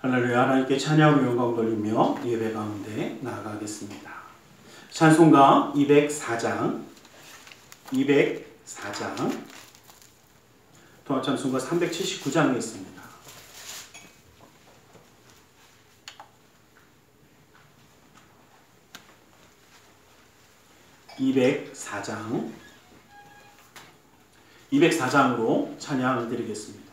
할렐루야. 하나님께 찬양하고 영광 돌리며 예배 가운데 나아가겠습니다. 찬송가 204장 통합찬송가 379장에 있습니다. (204장으로) 찬양을 드리겠습니다.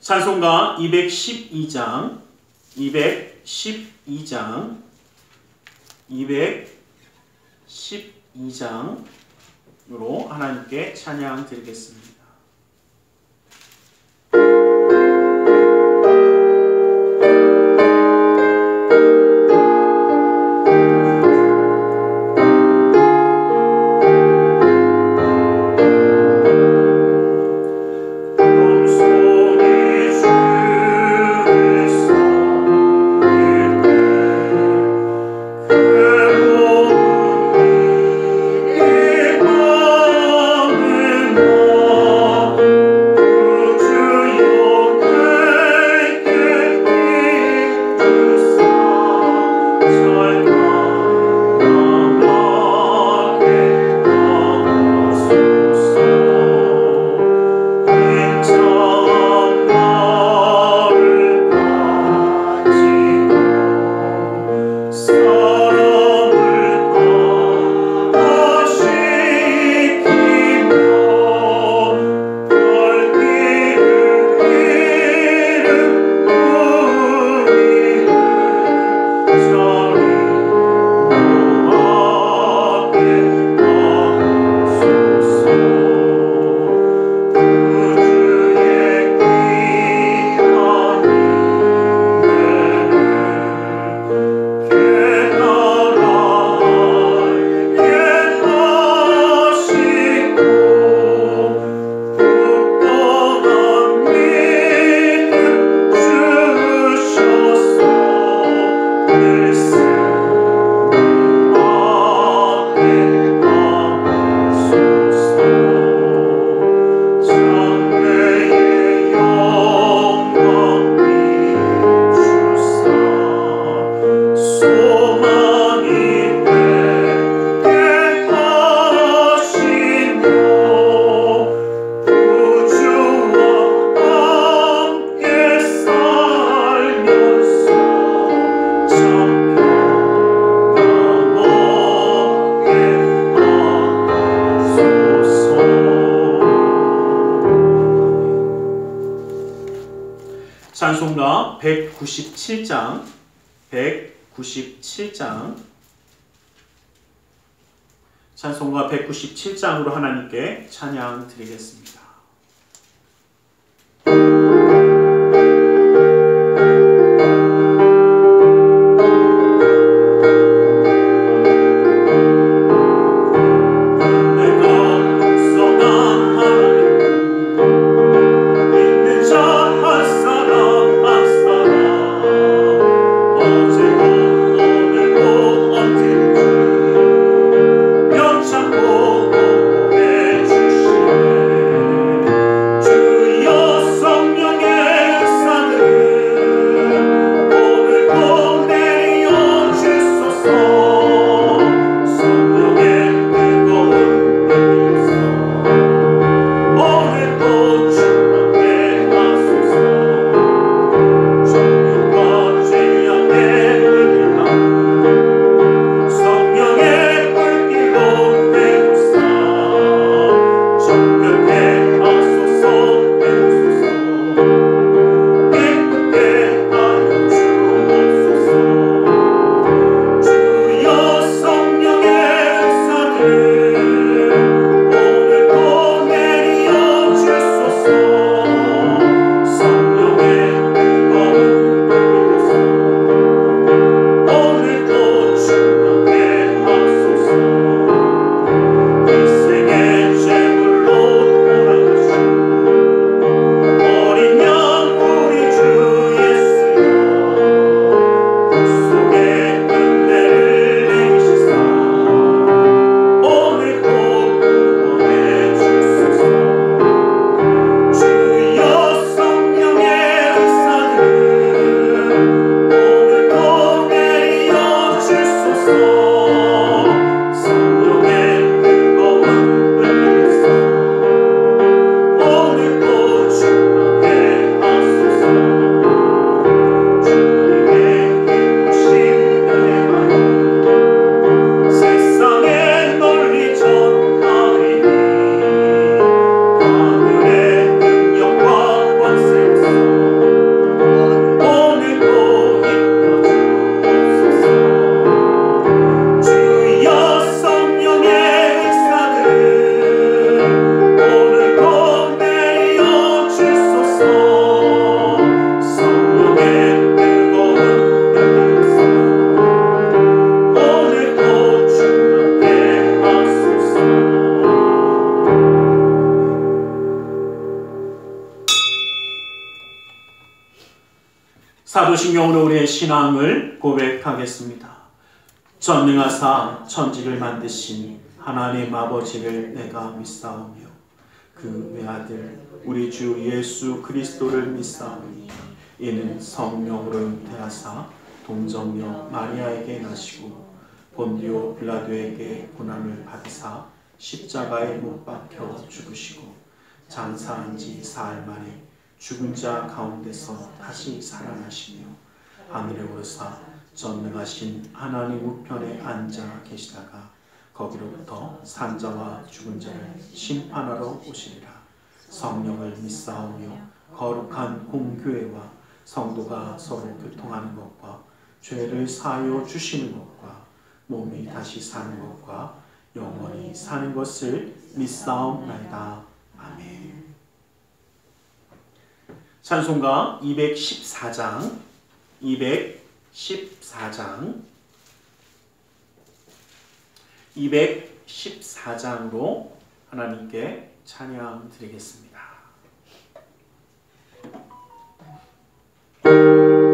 찬송가 212장으로 하나님께 찬양 드리겠습니다. Oh 찬송가 197장 찬송가 197장으로 하나님께 찬양 드리겠습니다. 사도신경으로 우리의 신앙을 고백하겠습니다. 전능하사 천지를 만드신 하나님 아버지를 내가 믿사오며 그 외아들 우리 주 예수 그리스도를 믿사오니 이는 성령으로 잉태하사 동정녀 마리아에게 나시고 본디오 빌라도에게 고난을 받으사 십자가에 못 박혀 죽으시고 장사한 지 사흘 만에 죽은 자 가운데서 다시 살아나시며 하늘에 오르사 전능하신 하나님 우편에 앉아 계시다가 거기로부터 산자와 죽은 자를 심판하러 오시리라. 성령을 믿사오며 거룩한 공교회와 성도가 서로 교통하는 것과 죄를 사하여 주시는 것과 몸이 다시 사는 것과 영원히 사는 것을 믿사옵나이다. 아멘. 찬송가 214장으로 하나님께 찬양 드리겠습니다. 예수님께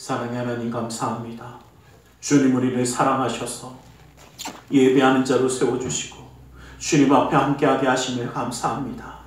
사랑의 하나님 감사합니다. 주님 우리를 사랑하셔서 예배하는 자로 세워주시고 주님 앞에 함께하게 하심을 감사합니다.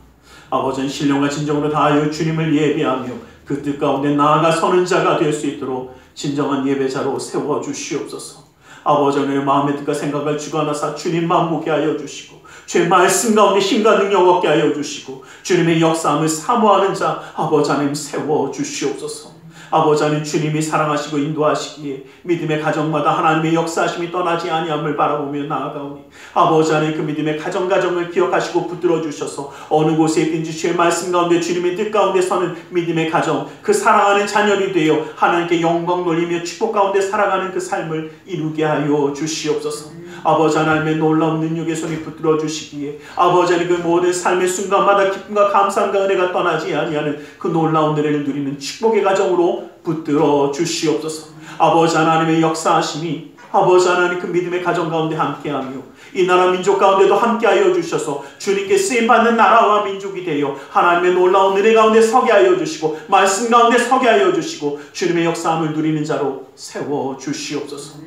아버지는 신령과 진정으로 다하여 주님을 예배하며 그 뜻 가운데 나아가 서는 자가 될 수 있도록 진정한 예배자로 세워주시옵소서. 아버지의 마음의 뜻과 생각을 주관하사 주님만 보게 하여 주시고 주의 말씀 가운데 힘과 능력 얻게 하여 주시고 주님의 역사함을 사모하는 자 아버지 하나님 세워주시옵소서. 아버지 하나님 주님이 사랑하시고 인도하시기에 믿음의 가정마다 하나님의 역사하심이 떠나지 아니함을 바라보며 나아가오니 아버지 하나님 그 믿음의 가정을 기억하시고 붙들어 주셔서 어느 곳에 있든지 주의 말씀 가운데 주님의 뜻 가운데 서는 믿음의 가정, 그 사랑하는 자녀이 되어 하나님께 영광 돌리며 축복 가운데 살아가는 그 삶을 이루게 하여 주시옵소서. 아버지 하나님의 놀라운 능력의 손이 붙들어 주시기에 아버지 하나님 그 모든 삶의 순간마다 기쁨과 감사함과 은혜가 떠나지 아니하는 그 놀라운 은혜를 누리는 축복의 가정으로 붙들어 주시옵소서. 아버지 하나님의 역사하심이 아버지 하나님 그 믿음의 가정 가운데 함께하며 이 나라 민족 가운데도 함께하여 주셔서 주님께 쓰임받는 나라와 민족이 되어 하나님의 놀라운 은혜 가운데 서게 하여 주시고 말씀 가운데 서게 하여 주시고 주님의 역사함을 누리는 자로 세워 주시옵소서.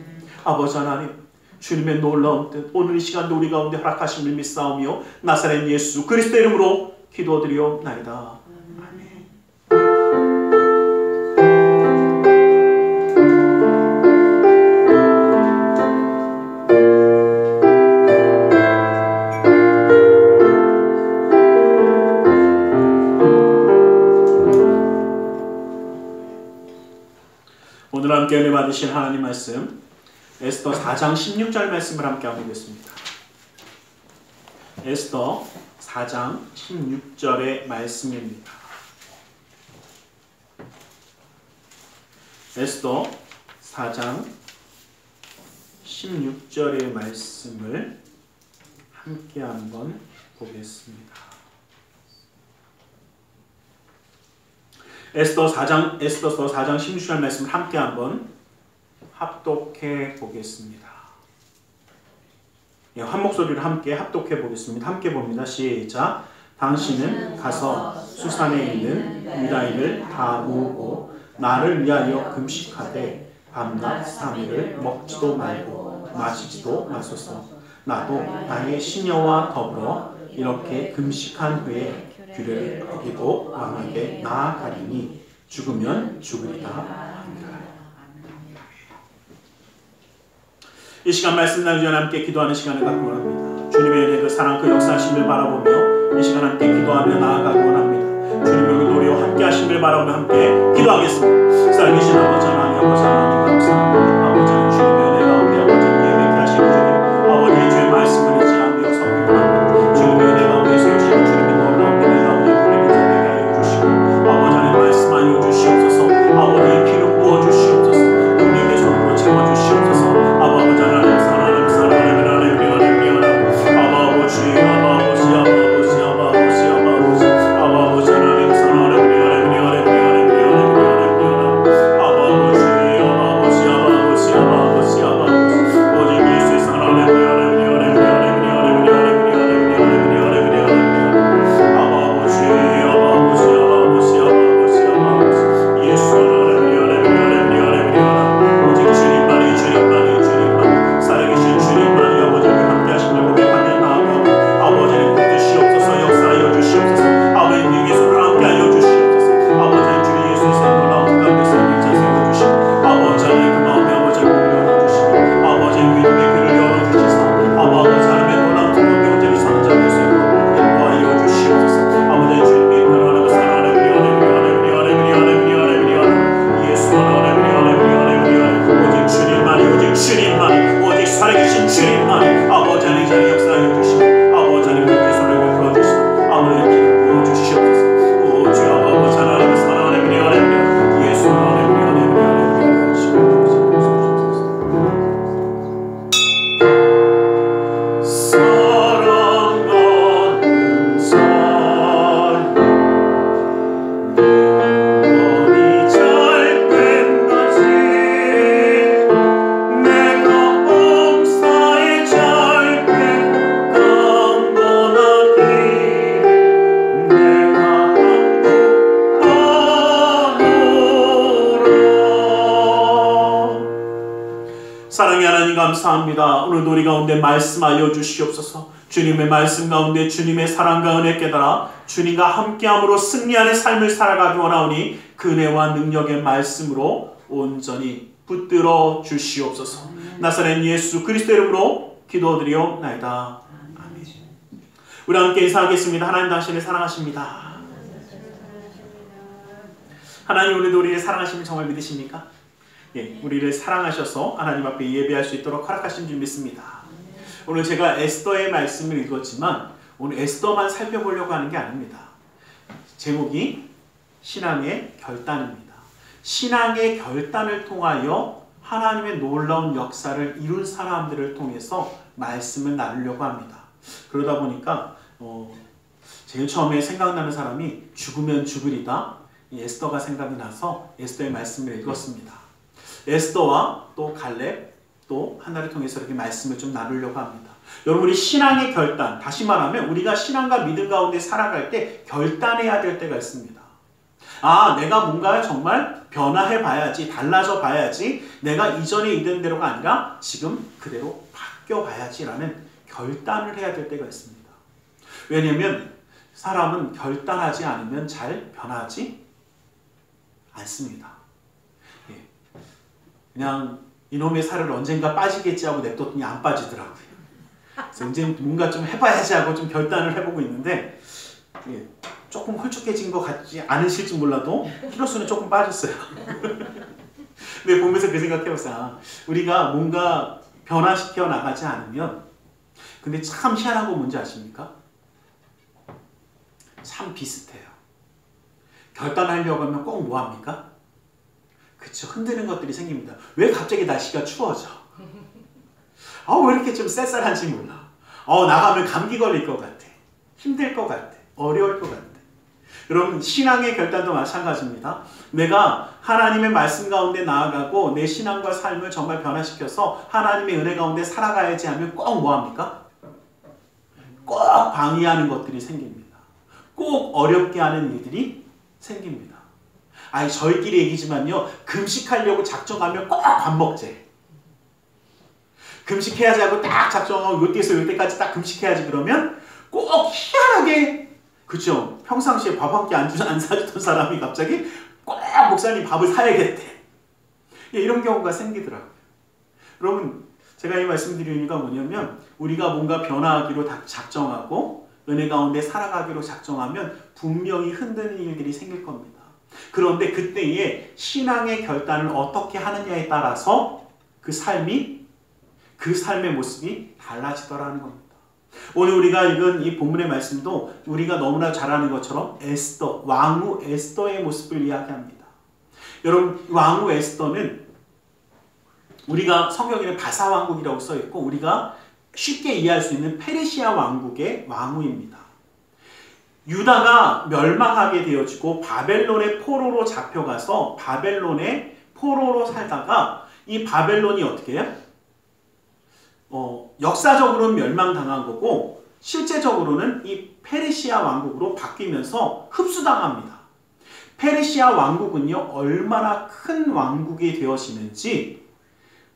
아버지 하나님 주님의 놀라운 뜻 오늘 이 시간도 우리 가운데 허락하심을 믿사오며 나사렛 예수 그리스도 이름으로 기도드리옵나이다. 오늘 함께 은혜 받으신 하나님 말씀 에스더 4장 16절 말씀을 함께 보겠습니다. 에스더 4장 16절의 말씀입니다. 에스더 4장 16절의 말씀을 함께 한번 보겠습니다. 에스더서 4장 16절 말씀을 함께 한번 합독해 보겠습니다. 예, 한 목소리로 함께 합독해 보겠습니다. 함께 봅니다. 시작. 당신은 가서 수산에 있는 유다인을 다 모으고 나를 위하여 금식하되 밤낮 3일을 먹지도 말고 마시지도 마소서. 나도 나의 시녀와 더불어 이렇게 금식한 후에 규례를 어기고 왕에게 나아가리니 죽으면 죽으리라 하니라. 이 시간 말씀 나누기 전에 함께 기도하는 시간을 갖고 원합니다. 주님의 은혜 그 사랑 그 역사하심을 바라보며 이 시간 함께 기도하며 나아가기 원합니다. 주님의 노래와 함께 하심을 바라보며 함께 기도하겠습니다. 살아계신 아버지 하나님, 아버지 하나님 감사합니다. 아버지 하나님 주님의 은혜 가운데 아버지 예배케 하시는 주님 아버지의 주의 말씀을 잊지 않으며 섬기고 합니다. 주님의 은혜 가운데 세우시는 주님의 놀라운 은혜 가운데 우리를 되게 하여 주시고 아버지 하나님 말씀하여 주시옵소서. 아버지의 피를 부어주시옵소서. 능력의 손으로 채워주시옵소서. 아버지 하나님 사랑하는 사랑의 하나님 감사합니다. 오늘도 우리 가운데 말씀하여 주시옵소서. 주님의 말씀 가운데 주님의 사랑과 은혜 깨달아 주님과 함께함으로 승리하는 삶을 살아가기 원하오니 그 은혜와 능력의 말씀으로 온전히 붙들어 주시옵소서. 나사렛 예수 그리스도 이름으로 기도드리옵나이다. 아멘. 우리 함께 인사하겠습니다. 하나님 당신을 사랑하십니다. 하나님 오늘도 우리를 사랑하심을 정말 믿으십니까? 예, 우리를 사랑하셔서 하나님 앞에 예배할 수 있도록 허락하신 줄 믿습니다. 오늘 제가 에스더의 말씀을 읽었지만 오늘 에스더만 살펴보려고 하는 게 아닙니다. 제목이 신앙의 결단입니다. 신앙의 결단을 통하여 하나님의 놀라운 역사를 이룬 사람들을 통해서 말씀을 나누려고 합니다. 그러다 보니까 제일 처음에 생각나는 사람이 죽으면 죽으리다. 에스더가 생각이 나서 에스더의 말씀을 읽었습니다. 에스더와 또 갈렙 또 한나를 통해서 이렇게 말씀을 좀 나누려고 합니다. 여러분이 신앙의 결단, 다시 말하면 우리가 신앙과 믿음 가운데 살아갈 때 결단해야 될 때가 있습니다. 아, 내가 뭔가 정말 변화해 봐야지, 달라져 봐야지, 내가 이전에 있던 대로가 아니라 지금 그대로 바뀌어 봐야지라는 결단을 해야 될 때가 있습니다. 왜냐하면 사람은 결단하지 않으면 잘 변하지 않습니다. 그냥 이놈의 살을 언젠가 빠지겠지 하고 냅뒀더니 안 빠지더라고요. 그래서 이제 뭔가 좀 해봐야지 하고 좀 결단을 해보고 있는데 조금 홀쭉해진 것 같지 않으실지 몰라도 키로수는 조금 빠졌어요. 근데 보면서 그 생각해봤어요. 우리가 뭔가 변화시켜 나가지 않으면 근데 참 희한한 거 뭔지 아십니까? 참 비슷해요. 결단하려고 하면 꼭 뭐합니까? 그쵸, 흔드는 것들이 생깁니다. 왜 갑자기 날씨가 추워져? 왜 이렇게 좀 쌀쌀한지 몰라. 나가면 감기 걸릴 것 같아. 힘들 것 같아. 어려울 것 같아. 여러분 신앙의 결단도 마찬가지입니다. 내가 하나님의 말씀 가운데 나아가고 내 신앙과 삶을 정말 변화시켜서 하나님의 은혜 가운데 살아가야지 하면 꼭 뭐합니까? 꼭 방해하는 것들이 생깁니다. 꼭 어렵게 하는 일들이 생깁니다. 아니 저희끼리 얘기지만요. 금식하려고 작정하면 꼭 밥 먹재. 금식해야지 하고 딱 작정하고 요때에서 요때까지 딱 금식해야지 그러면 꼭 희한하게 그죠? 평상시에 밥 한 끼 안 사주던 사람이 갑자기 꼭 목사님 밥을 사야겠대. 이런 경우가 생기더라고요. 여러분 제가 이 말씀드리는 이유가 뭐냐면 우리가 뭔가 변화하기로 작정하고 은혜 가운데 살아가기로 작정하면 분명히 흔드는 일들이 생길 겁니다. 그런데 그때에 신앙의 결단을 어떻게 하느냐에 따라서 그 삶의 모습이 달라지더라는 겁니다. 오늘 우리가 읽은 이 본문의 말씀도 우리가 너무나 잘 아는 것처럼 에스더, 왕후 에스더의 모습을 이야기합니다. 여러분 왕후 에스더는 우리가 성경에는 바사왕국이라고 써있고 우리가 쉽게 이해할 수 있는 페르시아 왕국의 왕후입니다. 유다가 멸망하게 되어지고 바벨론의 포로로 잡혀가서 바벨론의 포로로 살다가 이 바벨론이 어떻게 해요? 역사적으로는 멸망당한 거고 실제적으로는 이 페르시아 왕국으로 바뀌면서 흡수당합니다. 페르시아 왕국은요 얼마나 큰 왕국이 되어지는지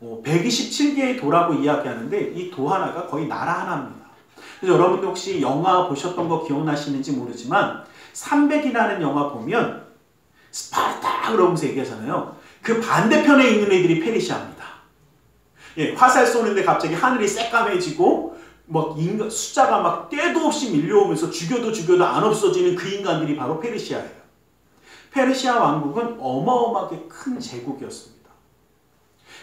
127개의 도라고 이야기하는데 이 도 하나가 거의 나라 하나입니다. 그래서 여러분들 혹시 영화 보셨던 거 기억나시는지 모르지만 300이라는 영화 보면 스파르타 그러면서 얘기하잖아요. 그 반대편에 있는 애들이 페르시아입니다. 예, 화살 쏘는데 갑자기 하늘이 새까매지고 막 숫자가 막 때도 없이 밀려오면서 죽여도 안 없어지는 그 인간들이 바로 페르시아예요. 페르시아 왕국은 어마어마하게 큰 제국이었습니다.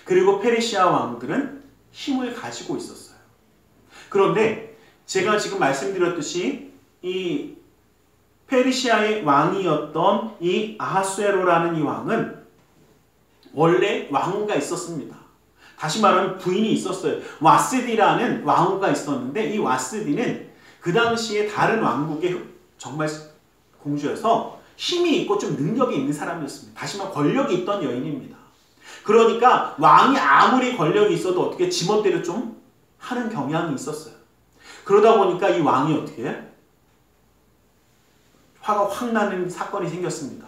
그리고 페르시아 왕들은 힘을 가지고 있었어요. 그런데 제가 지금 말씀드렸듯이 이 페르시아의 왕이었던 이 아하수에로라는 이 왕은 원래 왕후가 있었습니다. 다시 말하면 부인이 있었어요. 와스디라는 왕후가 있었는데 이 와스디는 그 당시에 다른 왕국의 정말 공주여서 힘이 있고 좀 능력이 있는 사람이었습니다. 다시 말하면 권력이 있던 여인입니다. 그러니까 왕이 아무리 권력이 있어도 어떻게 지멋대로 좀 하는 경향이 있었어요. 그러다 보니까 이 왕이 어떻게 해요? 화가 확 나는 사건이 생겼습니다.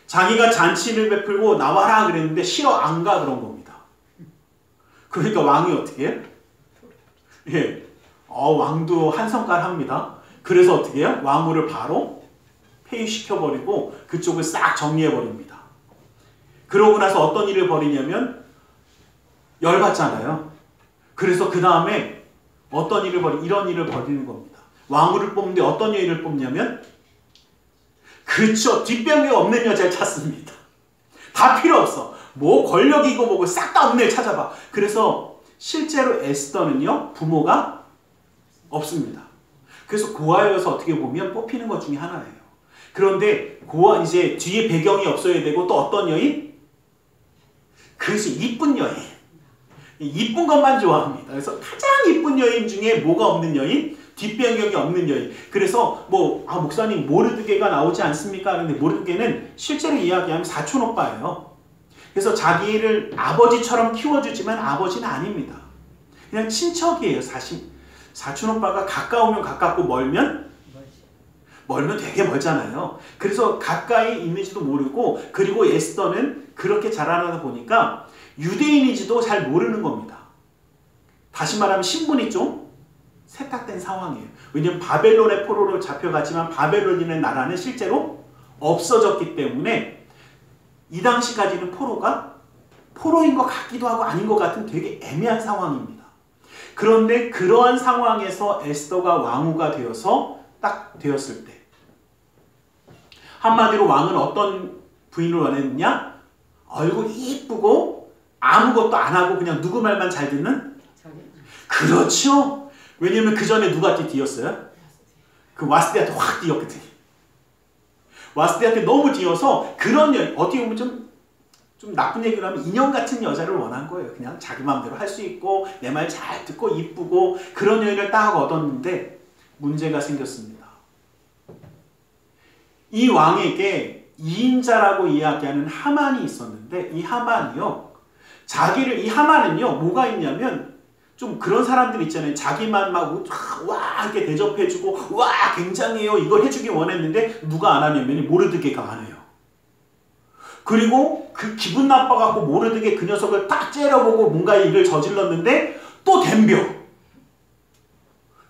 자기가 잔치를 베풀고 나와라 그랬는데 싫어 안 가 그런 겁니다. 그러니까 왕이 어떻게 해요? 예, 왕도 한성깔 합니다. 그래서 어떻게 해요? 왕후를 바로 폐위시켜버리고 그쪽을 싹 정리해버립니다. 그러고 나서 어떤 일을 벌이냐면 열받잖아요. 그래서 그 다음에 이런 일을 벌이는 겁니다. 왕후를 뽑는데 어떤 여인을 뽑냐면 그쵸, 뒷병이 없는 여자를 찾습니다. 다 필요 없어. 뭐 권력이고 뭐고 싹 다 없는 애를 찾아봐. 그래서 실제로 에스더는요 부모가 없습니다. 그래서 고아여서 어떻게 보면 뽑히는 것 중에 하나예요. 그런데 고아 이제 뒤에 배경이 없어야 되고 또 어떤 여인? 그것이 이쁜 여인. 이쁜 것만 좋아합니다. 그래서 가장 이쁜 여인 중에 뭐가 없는 여인? 뒷배경이 없는 여인. 그래서 목사님 모르드게가 나오지 않습니까? 근데 모르드게는 실제로 이야기하면 사촌 오빠예요. 그래서 자기를 아버지처럼 키워주지만 아버지는 아닙니다. 그냥 친척이에요. 사촌 오빠가 가까우면 가깝고 멀면 되게 멀잖아요. 그래서 가까이 있는지도 모르고 그리고 에스더는 그렇게 자라나다 보니까 유대인인지도 잘 모르는 겁니다. 다시 말하면 신분이 좀 세탁된 상황이에요. 왜냐하면 바벨론의 포로로 잡혀갔지만 바벨론이라는 나라는 실제로 없어졌기 때문에 이 당시까지는 포로인 것 같기도 하고 아닌 것 같은 되게 애매한 상황입니다. 그런데 그러한 상황에서 에스더가 왕후가 되어서 딱 되었을 때 한마디로 왕은 어떤 부인을 원했느냐? 얼굴이 이쁘고 아무것도 안 하고 그냥 누구 말만 잘 듣는? 그렇죠. 왜냐면 그 전에 누구한테 뒤였어요? 그 와스디한테 확 뒤였거든요. 와스디한테 너무 뒤어서 그런 어떻게 보면 좀 나쁜 얘기를 하면 인형 같은 여자를 원한 거예요. 그냥 자기 마음대로 할 수 있고 내 말 잘 듣고 이쁘고 그런 여인을 딱 얻었는데 문제가 생겼습니다. 이 왕에게 2인자라고 이야기하는 하만이 있었는데 이 하만이요. 이 하만은요. 뭐가 있냐면 좀 그런 사람들 있잖아요. 자기만 막 와 이렇게 대접해주고 와 굉장해요. 이걸 해주기 원했는데 누가 안 하냐면 모르드게가 안 해요. 그리고 그 기분 나빠갖고 모르드게 그 녀석을 딱 째려보고 뭔가 일을 저질렀는데 또 덤벼.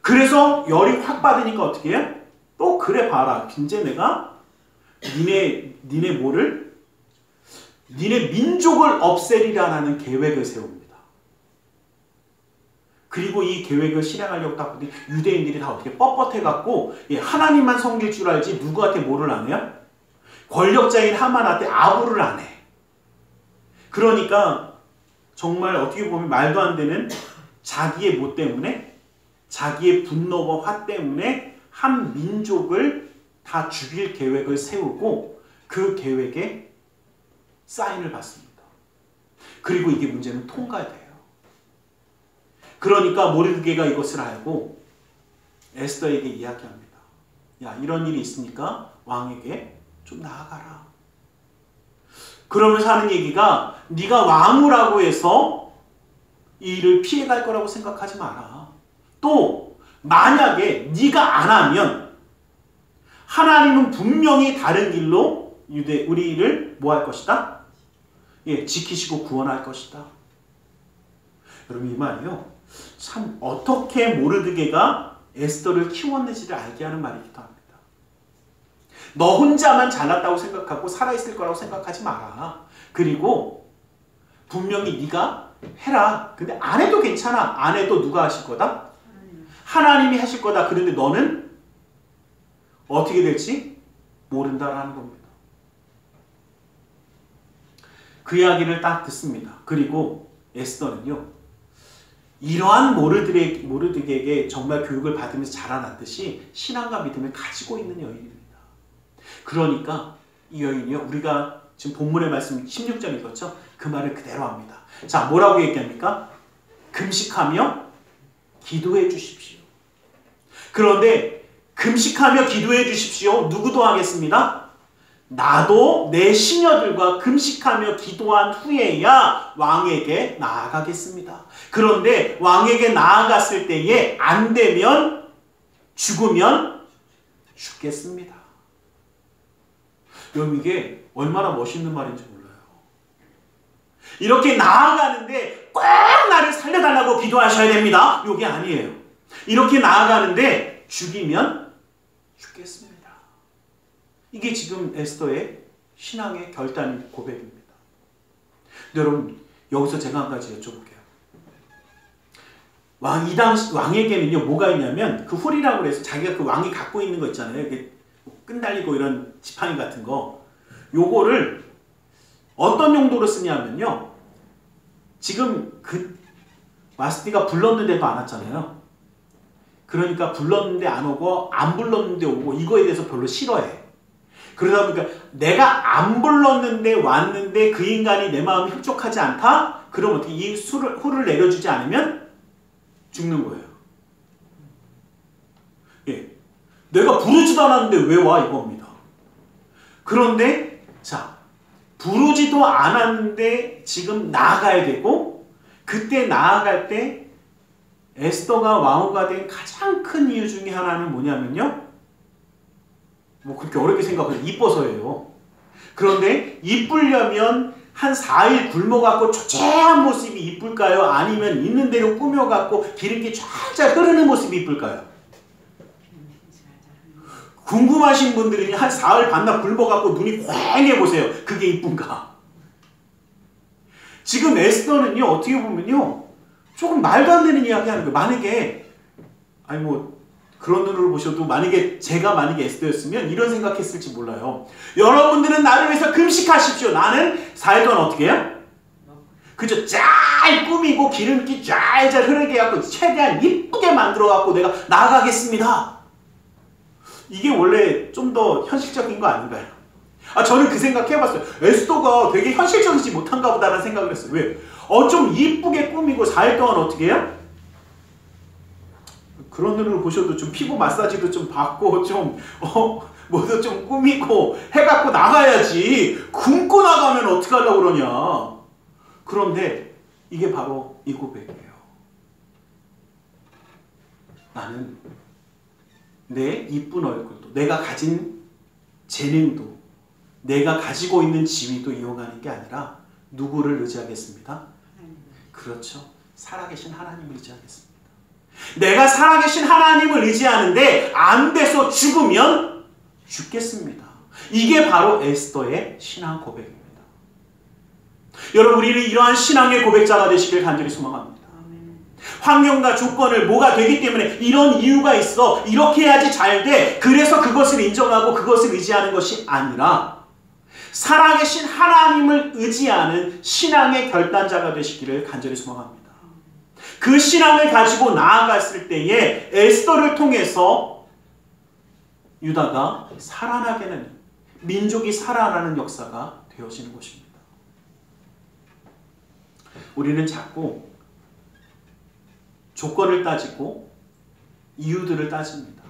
그래서 열이 확 받으니까 어떻게 해요? 또 그래 봐라. 이제 내가 니네 뭐를? 니네 민족을 없애리라는 계획을 세웁니다. 그리고 이 계획을 실행하려고 딱 보니 유대인들이 다 어떻게 뻣뻣해갖고 하나님만 섬길 줄 알지 누구한테 뭐를 안 해요? 권력자인 하만한테 아부를 안 해. 그러니까 정말 어떻게 보면 말도 안 되는 자기의 뭐 때문에 자기의 분노와 화 때문에 한 민족을 다 죽일 계획을 세우고 그 계획에 사인을 받습니다. 그리고 이게 문제는 통과돼요. 그러니까 모르드게가 이것을 알고 에스더에게 이야기합니다. 야, 이런 일이 있으니까 왕에게 좀 나아가라. 그러면서 하는 얘기가 네가 왕후라고 해서 이 일을 피해갈 거라고 생각하지 마라. 또 만약에 네가 안 하면 하나님은 분명히 다른 길로 우리를 뭐 할 것이다? 지키시고 구원할 것이다. 여러분 이 말이요. 참 어떻게 모르드게가 에스더를 키웠는지를 알게 하는 말이기도 합니다. 너 혼자만 잘났다고 생각하고 살아있을 거라고 생각하지 마라. 그리고 분명히 네가 해라. 근데 안 해도 괜찮아. 안 해도 누가 하실 거다? 하나님이 하실 거다. 그런데 너는 어떻게 될지 모른다라는 겁니다. 그 이야기를 딱 듣습니다. 그리고 에스더는요. 이러한 모르드게에게 정말 교육을 받으면서 자라났듯이 신앙과 믿음을 가지고 있는 여인입니다. 그러니까 이 여인이요. 우리가 지금 본문의 말씀 16절 읽었죠? 그 말을 그대로 합니다. 자, 뭐라고 얘기합니까? 금식하며 기도해 주십시오. 그런데 금식하며 기도해 주십시오. 누구도 하겠습니다. 나도 내 시녀들과 금식하며 기도한 후에야 왕에게 나아가겠습니다. 그런데 왕에게 나아갔을 때에 안 되면 죽으면 죽겠습니다. 여러분 이게 얼마나 멋있는 말인지 몰라요. 이렇게 나아가는데 꼭 나를 살려달라고 기도하셔야 됩니다. 이게 아니에요. 이렇게 나아가는데 죽이면 죽겠습니다. 이게 지금 에스더의 신앙의 결단 고백입니다. 여러분 여기서 제가 한 가지 여쭤볼게요. 이 당시 왕에게는요 뭐가 있냐면 그 훌이라고 해서 자기가 그 왕이 갖고 있는 거 있잖아요. 이게 끈달리고 이런 지팡이 같은 거. 요거를 어떤 용도로 쓰냐면요. 지금 그 와스티가 불렀는데도 안 왔잖아요. 그러니까 불렀는데 안 오고 안 불렀는데 오고 이거에 대해서 별로 싫어해. 그러다 보니까 내가 안 불렀는데 왔는데 그 인간이 내 마음이 흡족하지 않다? 그럼 어떻게 이 훌을 내려주지 않으면 죽는 거예요. 예. 내가 부르지도 않았는데 왜 와? 이겁니다. 그런데 자 부르지도 않았는데 지금 나아가야 되고 그때 나아갈 때 에스더가 왕후가 된 가장 큰 이유 중에 하나는 뭐냐면요. 뭐 그렇게 어렵게 생각해요. 이뻐서예요. 그런데 이쁘려면 한 4일 굶어갖고 초췌한 모습이 이쁠까요? 아니면 있는 대로 꾸며갖고 기름기 쫙쫙 흐르는 모습이 이쁠까요? 궁금하신 분들이 한 4일 반나 굶어갖고 눈이 휑해 보세요. 그게 이쁜가? 지금 에스더는요. 어떻게 보면요. 조금 말도 안 되는 이야기 하는 거예요. 만약에 아니 뭐 그런 눈으로 보셔도 만약에 에스더였으면 이런 생각했을지 몰라요. 여러분들은 나를 위해서 금식하십시오. 나는 4일 동안 어떻게 해요? 그죠? 잘 꾸미고 기름기 잘 흐르게 해갖고 최대한 이쁘게 만들어갖고 내가 나아가겠습니다. 이게 원래 좀 더 현실적인 거 아닌가요? 저는 그 생각 해봤어요. 에스더가 되게 현실적이지 못한가 보다라는 생각을 했어요. 왜? 좀 이쁘게 꾸미고 4일 동안 어떻게 해요? 그런 눈으로 보셔도 좀 피부 마사지도 좀 받고 좀 뭐도 좀 꾸미고 해갖고 나가야지. 굶고 나가면 어떡하려고 그러냐. 그런데 이게 바로 이 고백이에요. 나는 내 이쁜 얼굴도, 내가 가진 재능도, 내가 가지고 있는 지위도 이용하는 게 아니라 누구를 의지하겠습니다? 그렇죠. 살아계신 하나님을 의지하겠습니다. 내가 살아계신 하나님을 의지하는데 안 돼서 죽으면 죽겠습니다. 이게 바로 에스더의 신앙 고백입니다. 여러분, 우리는 이러한 신앙의 고백자가 되시길 간절히 소망합니다. 환경과 조건을 뭐가 되기 때문에 이런 이유가 있어, 이렇게 해야지 잘 돼, 그래서 그것을 인정하고 그것을 의지하는 것이 아니라 살아계신 하나님을 의지하는 신앙의 결단자가 되시기를 간절히 소망합니다. 그 신앙을 가지고 나아갔을 때에 에스더를 통해서 유다가 살아나게 되는, 민족이 살아나는 역사가 되어지는 것입니다. 우리는 자꾸 조건을 따지고 이유들을 따집니다.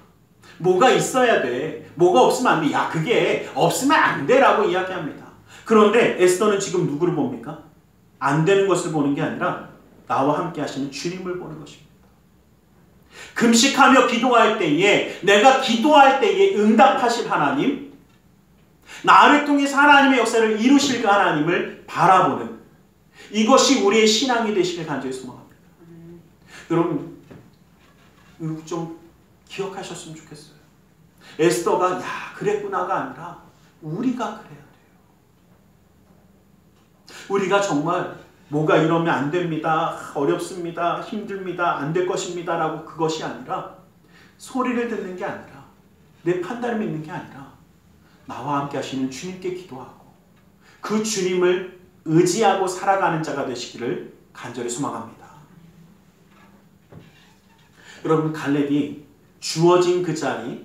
뭐가 있어야 돼, 뭐가 없으면 안 돼, 야 그게 없으면 안 돼 라고 이야기합니다. 그런데 에스더는 지금 누구를 봅니까? 안 되는 것을 보는 게 아니라 나와 함께 하시는 주님을 보는 것입니다. 금식하며 기도할 때에, 내가 기도할 때에 응답하실 하나님, 나를 통해서 하나님의 역사를 이루실 그 하나님을 바라보는, 이것이 우리의 신앙이 되시길 간절히 소망합니다. 여러분, 이거 좀 기억하셨으면 좋겠어요. 에스더가 야 그랬구나가 아니라 우리가 그래야 돼요. 우리가 정말 뭐가 이러면 안 됩니다, 어렵습니다, 힘듭니다, 안 될 것입니다 라고 그것이 아니라, 소리를 듣는 게 아니라, 내 판단을 믿는 게 아니라 나와 함께 하시는 주님께 기도하고 그 주님을 의지하고 살아가는 자가 되시기를 간절히 소망합니다. 여러분, 갈렙이 주어진 그 자리,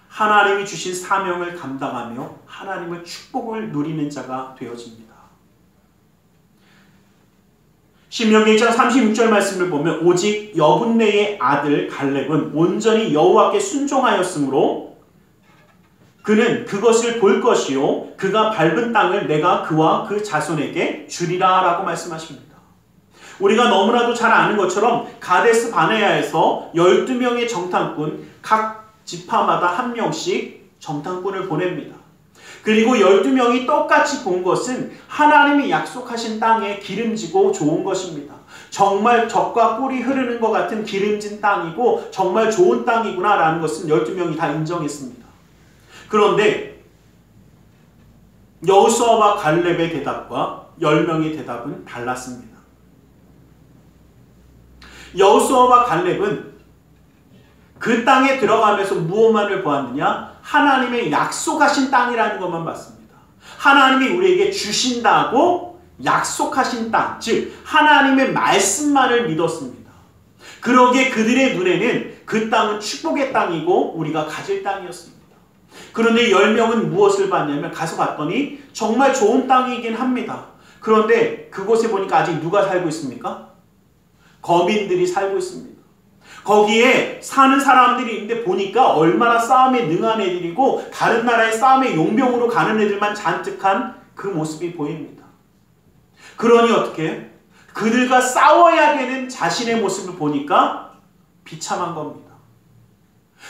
하나님이 주신 사명을 감당하며 하나님의 축복을 누리는 자가 되어집니다. 신명기 1장 36절 말씀을 보면 오직 여분네의 아들 갈렙은 온전히 여호와께 순종하였으므로 그는 그것을 볼 것이요 그가 밟은 땅을 내가 그와 그 자손에게 주리라 라고 말씀하십니다. 우리가 너무나도 잘 아는 것처럼 가데스 바네아에서 12명의 정탐꾼, 각 지파마다 한 명씩 정탐꾼을 보냅니다. 그리고 12명이 똑같이 본 것은 하나님이 약속하신 땅에 기름지고 좋은 것입니다. 정말 젖과 꿀이 흐르는 것 같은 기름진 땅이고 정말 좋은 땅이구나 라는 것은 12명이 다 인정했습니다. 그런데 여호수아와 갈렙의 대답과 10명의 대답은 달랐습니다. 여호수아와 갈렙은 그 땅에 들어가면서 무엇만을 보았느냐? 하나님의 약속하신 땅이라는 것만 봤습니다. 하나님이 우리에게 주신다고 약속하신 땅, 즉 하나님의 말씀만을 믿었습니다. 그러기에 그들의 눈에는 그 땅은 축복의 땅이고 우리가 가질 땅이었습니다. 그런데 10명은 무엇을 봤냐면 가서 봤더니 정말 좋은 땅이긴 합니다. 그런데 그곳에 보니까 아직 누가 살고 있습니까? 거민들이 살고 있습니다. 거기에 사는 사람들이 있는데 보니까 얼마나 싸움에 능한 애들이고 다른 나라의 싸움에 용병으로 가는 애들만 잔뜩한 그 모습이 보입니다. 그러니 어떻게? 그들과 싸워야 되는 자신의 모습을 보니까 비참한 겁니다.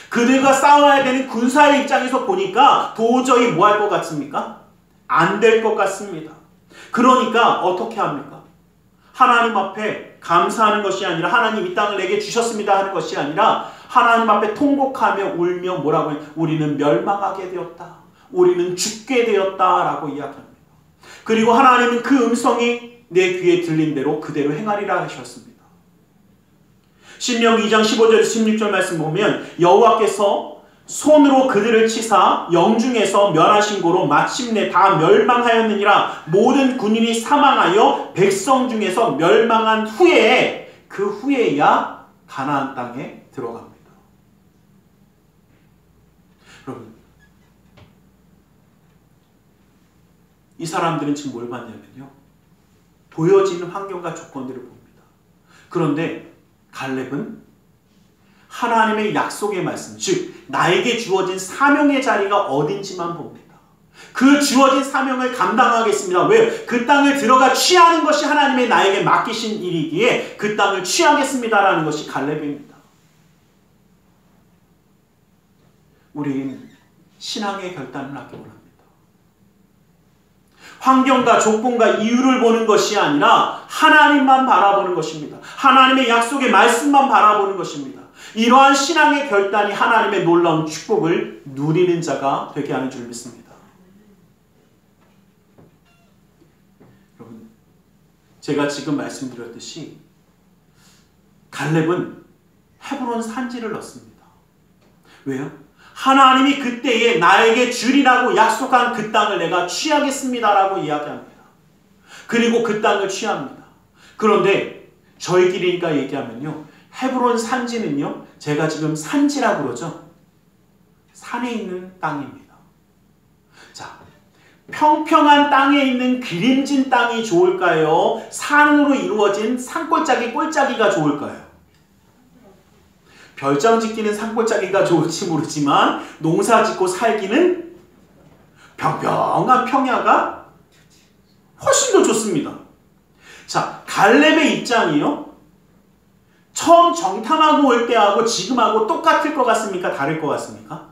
그들과 싸워야 되는 군사의 입장에서 보니까 도저히 뭐 할 것 같습니까? 안 될 것 같습니다. 그러니까 어떻게 합니까? 하나님 앞에 감사하는 것이 아니라 하나님 이 땅을 내게 주셨습니다 하는 것이 아니라 하나님 앞에 통곡하며 울며 뭐라고 해요? 우리는 멸망하게 되었다. 우리는 죽게 되었다 라고 이야기합니다. 그리고 하나님은 그 음성이 내 귀에 들린 대로 그대로 행하리라 하셨습니다. 신명기 2장 15절에서 16절 말씀 보면 여호와께서 손으로 그들을 치사 영중에서 멸하신 고로 마침내 다 멸망하였느니라. 모든 군인이 사망하여 백성 중에서 멸망한 후에 그 후에야 가나안 땅에 들어갑니다. 여러분, 이 사람들은 지금 뭘 봤냐면요, 보여지는 환경과 조건들을 봅니다. 그런데 갈렙은 하나님의 약속의 말씀, 즉 나에게 주어진 사명의 자리가 어딘지만 봅니다. 그 주어진 사명을 감당하겠습니다. 왜? 그 땅을 들어가 취하는 것이 하나님의 나에게 맡기신 일이기에 그 땅을 취하겠습니다라는 것이 갈렙입니다. 우리는 신앙의 결단을 하기 원합니다. 환경과 조건과 이유를 보는 것이 아니라 하나님만 바라보는 것입니다. 하나님의 약속의 말씀만 바라보는 것입니다. 이러한 신앙의 결단이 하나님의 놀라운 축복을 누리는 자가 되게 하는 줄 믿습니다. 여러분, 제가 지금 말씀드렸듯이 갈렙은 헤브론 산지를 얻습니다. 왜요? 하나님이 그때에 나에게 주리라고 약속한 그 땅을 내가 취하겠습니다라고 이야기합니다. 그리고 그 땅을 취합니다. 그런데 저희끼리니까 얘기하면요, 헤브론 산지는요, 제가 지금 산지라고 그러죠. 산에 있는 땅입니다. 자, 평평한 땅에 있는 기름진 땅이 좋을까요? 산으로 이루어진 산골짜기 꼴짜기가 좋을까요? 별장 짓기는 산골짜기가 좋을지 모르지만 농사 짓고 살기는 평평한 평야가 훨씬 더 좋습니다. 자, 갈렙의 입장이요, 처음 정탐하고 올 때하고 지금하고 똑같을 것 같습니까? 다를 것 같습니까?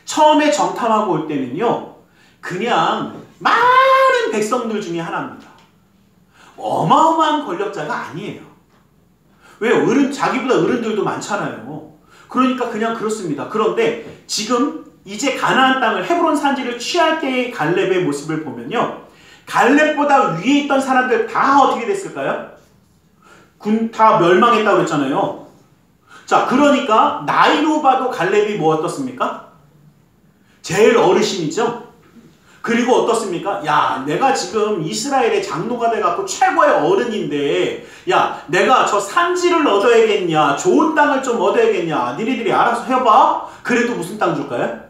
처음에 정탐하고 올 때는요, 그냥 많은 백성들 중에 하나입니다. 어마어마한 권력자가 아니에요. 왜요? 자기보다 어른들도 많잖아요. 그러니까 그냥 그렇습니다. 그런데 지금 이제 가나안 땅을, 헤브론 산지를 취할 때의 갈렙의 모습을 보면요, 갈렙보다 위에 있던 사람들 다 어떻게 됐을까요? 다 멸망했다고 그랬잖아요. 자, 그러니까 나이로 봐도 갈렙이 뭐 어떻습니까? 제일 어르신이죠. 그리고 어떻습니까? 야, 내가 지금 이스라엘의 장로가 돼갖고 최고의 어른인데, 야, 내가 저 산지를 얻어야겠냐, 좋은 땅을 좀 얻어야겠냐, 니네들이 알아서 해봐. 그래도 무슨 땅 줄까요?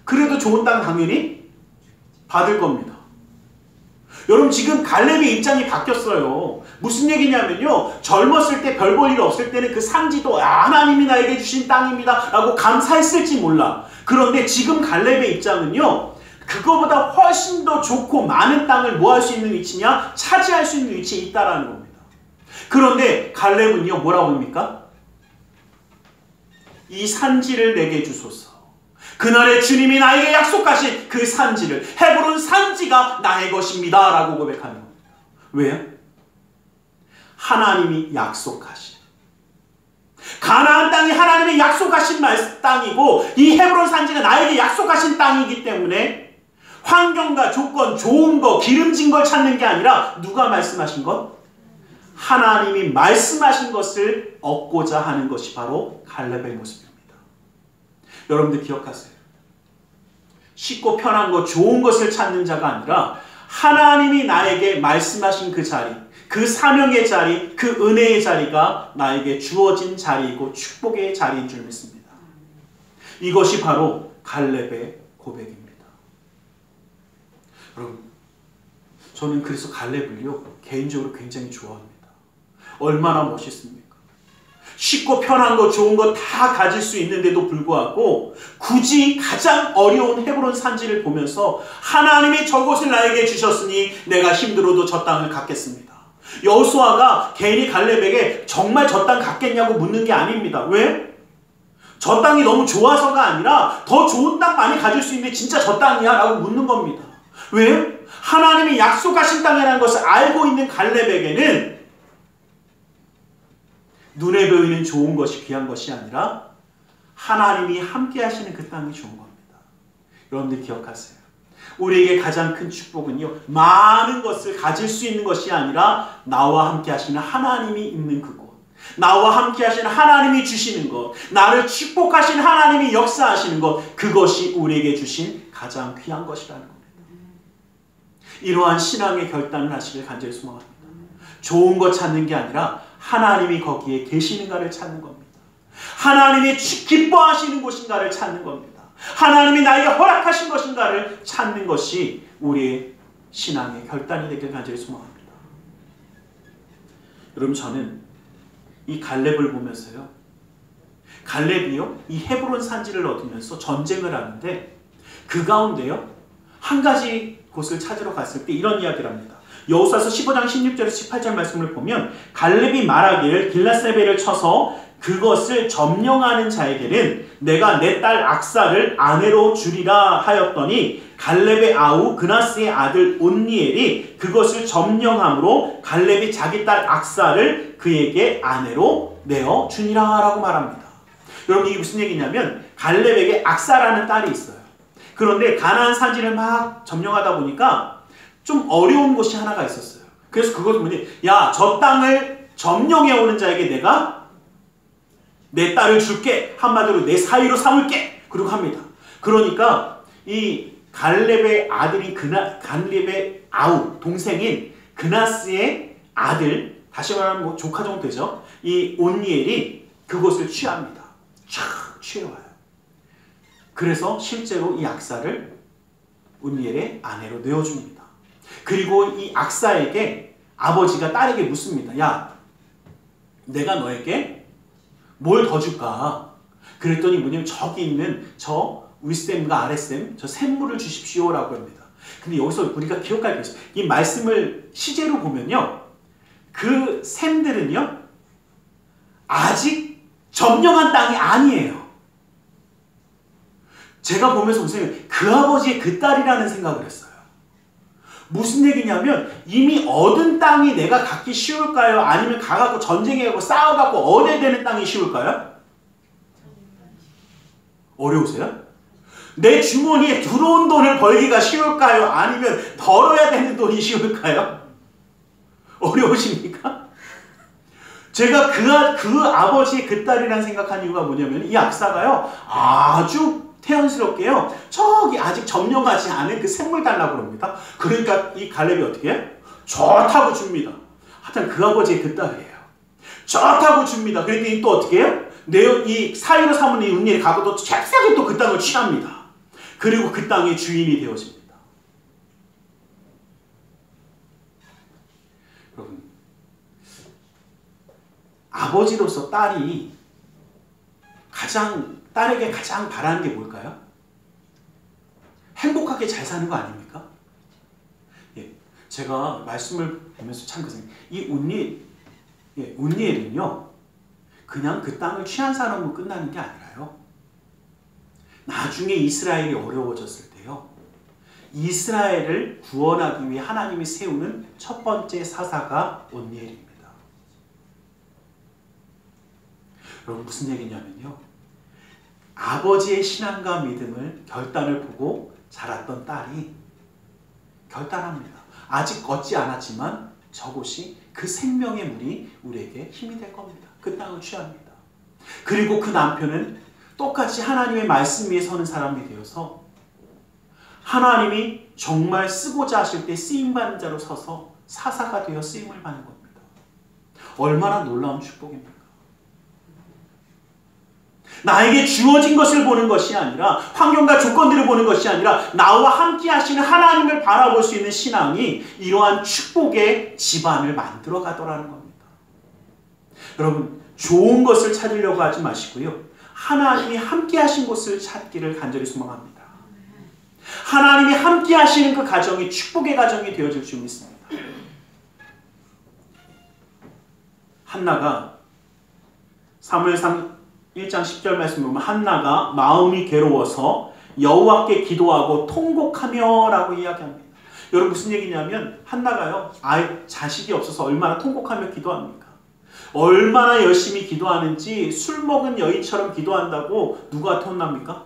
그래도 좋은 땅 당연히 받을 겁니다. 여러분, 지금 갈렙의 입장이 바뀌었어요. 무슨 얘기냐면요, 젊었을 때 별 볼 일 없을 때는 그 산지도 하나님이 나에게 주신 땅입니다 라고 감사했을지 몰라. 그런데 지금 갈렙의 입장은요, 그거보다 훨씬 더 좋고 많은 땅을 뭐 할 수 있는 위치냐? 차지할 수 있는 위치에 있다라는 겁니다. 그런데 갈렙은요, 뭐라고 합니까? 이 산지를 내게 주소서. 그날에 주님이 나에게 약속하신 그 산지를, 헤브론 산지가 나의 것입니다 라고 고백하는 겁니다. 왜요? 하나님이 약속하신, 가나안 땅이 하나님의 약속하신 땅이고 이 헤브론 산지가 나에게 약속하신 땅이기 때문에 환경과 조건, 좋은 거, 기름진 걸 찾는 게 아니라 누가 말씀하신 것? 하나님이 말씀하신 것을 얻고자 하는 것이 바로 갈렙의 모습입니다. 여러분들 기억하세요. 쉽고 편한 것, 좋은 것을 찾는 자가 아니라 하나님이 나에게 말씀하신 그 자리, 그 사명의 자리, 그 은혜의 자리가 나에게 주어진 자리이고 축복의 자리인 줄 믿습니다. 이것이 바로 갈렙의 고백입니다. 여러분, 저는 그래서 갈렙을요, 개인적으로 굉장히 좋아합니다. 얼마나 멋있습니까? 쉽고 편한 거, 좋은 거 다 가질 수 있는데도 불구하고 굳이 가장 어려운 헤브론 산지를 보면서 하나님이 저곳을 나에게 주셨으니 내가 힘들어도 저 땅을 갖겠습니다. 여호수아가 괜히 갈렙에게 정말 저 땅 갖겠냐고 묻는 게 아닙니다. 왜? 저 땅이 너무 좋아서가 아니라 더 좋은 땅 많이 가질 수 있는데 진짜 저 땅이야? 라고 묻는 겁니다. 왜? 하나님이 약속하신 땅이라는 것을 알고 있는 갈렙에게는 눈에 보이는 좋은 것이 귀한 것이 아니라 하나님이 함께 하시는 그 땅이 좋은 겁니다. 여러분들 기억하세요. 우리에게 가장 큰 축복은요, 많은 것을 가질 수 있는 것이 아니라 나와 함께 하시는 하나님이 있는 그곳, 나와 함께 하시는 하나님이 주시는 것, 나를 축복하시는 하나님이 역사하시는 것, 그것이 우리에게 주신 가장 귀한 것이라는 겁니다. 이러한 신앙의 결단을 하시길 간절히 소망합니다. 좋은 것 찾는 게 아니라 하나님이 거기에 계시는가를 찾는 겁니다. 하나님이 기뻐하시는 곳인가를 찾는 겁니다. 하나님이 나에게 허락하신 것인가를 찾는 것이 우리의 신앙의 결단이 되길 간절히 소망합니다. 여러분, 저는 이 갈렙을 보면서요. 갈렙이요. 이 헤브론 산지를 얻으면서 전쟁을 하는데 그 가운데요. 한 가지 곳을 찾으러 갔을 때 이런 이야기를 합니다. 여호수아서 15장 16절에서 18절 말씀을 보면 갈렙이 말하기를 길라세벨을 쳐서 그것을 점령하는 자에게는 내가 내 딸 악사를 아내로 주리라 하였더니 갈렙의 아우 그나스의 아들 온니엘이 그것을 점령함으로 갈렙이 자기 딸 악사를 그에게 아내로 내어 주니라 라고 말합니다. 여러분 이게 무슨 얘기냐면 갈렙에게 악사라는 딸이 있어요. 그런데 가나안 산지를 막 점령하다 보니까 좀 어려운 곳이 하나가 있었어요. 그래서 그것을 뭐니? 야, 저 땅을 점령해 오는 자에게 내가 내 딸을 줄게. 한마디로 내 사위로 삼을게. 그리고 합니다. 그러니까 이 갈렙의 아들인 갈렙의 아우 동생인 그나스의 아들, 다시 말하면 뭐 조카 정도 되죠. 이 온니엘이 그곳을 취합니다. 촥 취해와요. 그래서 실제로 이 악사를 온니엘의 아내로 내어줍니다. 그리고 이 악사에게 아버지가 딸에게 묻습니다. 야, 내가 너에게 뭘 더 줄까? 그랬더니 뭐냐면 저기 있는 저 윗셈과 아랫셈, 저 샘물을 주십시오라고 합니다. 근데 여기서 우리가 기억할 게 있어요. 이 말씀을 시제로 보면요. 그 샘들은요. 아직 점령한 땅이 아니에요. 제가 보면서 무슨 그 아버지의 그 딸이라는 생각을 했어요. 무슨 얘기냐면 이미 얻은 땅이 내가 갖기 쉬울까요? 아니면 가갖고 전쟁해갖고 싸워갖고 얻어야 되는 땅이 쉬울까요? 어려우세요? 내 주머니에 들어온 돈을 벌기가 쉬울까요? 아니면 벌어야 되는 돈이 쉬울까요? 어려우십니까? 제가 그 아버지의 그 딸이라는 생각한 이유가 뭐냐면 이 악사가요 아주 태연스럽게요. 저기 아직 점령하지 않은 그 샘물 달라고 그럽니다. 그러니까 이 갈렙이 어떻게 해요? 좋다고 줍니다. 하여튼 그 아버지의 그 딸이에요. 좋다고 줍니다. 그랬더니 또 어떻게 해요? 이 사위로 삼은 이 온니엘이 가고 또 잽싸게 또 그 땅을 취합니다. 그리고 그 땅의 주인이 되어집니다. 여러분, 아버지로서 딸에게 가장 바라는 게 뭘까요? 행복하게 잘 사는 거 아닙니까? 예, 제가 말씀을 보면서 참 이 온니엘은요, 그냥 그 땅을 취한 사람으로 끝나는 게 아니라요. 나중에 이스라엘이 어려워졌을 때요, 이스라엘을 구원하기 위해 하나님이 세우는 첫 번째 사사가 온니엘입니다. 여러분 무슨 얘기냐면요. 아버지의 신앙과 믿음을 결단을 보고 자랐던 딸이 결단합니다. 아직 얻지 않았지만 저곳이 그 생명의 물이 우리에게 힘이 될 겁니다. 그 땅을 취합니다. 그리고 그 남편은 똑같이 하나님의 말씀 위에 서는 사람이 되어서 하나님이 정말 쓰고자 하실 때 쓰임받는 자로 서서 사사가 되어 쓰임을 받는 겁니다. 얼마나 놀라운 축복입니까? 나에게 주어진 것을 보는 것이 아니라 환경과 조건들을 보는 것이 아니라 나와 함께 하시는 하나님을 바라볼 수 있는 신앙이 이러한 축복의 집안을 만들어 가더라는 겁니다. 여러분 좋은 것을 찾으려고 하지 마시고요. 하나님이 함께 하신 곳을 찾기를 간절히 소망합니다. 하나님이 함께 하시는 그 가정이 축복의 가정이 되어질 줄 믿습니다. 한나가 사무엘상 1장 10절 말씀 보면 한나가 마음이 괴로워서 여호와께 기도하고 통곡하며 라고 이야기합니다. 여러분 무슨 얘기냐면 한나가요 자식이 없어서 얼마나 통곡하며 기도합니까? 얼마나 열심히 기도하는지 술 먹은 여인처럼 기도한다고 누구한테 혼납니까?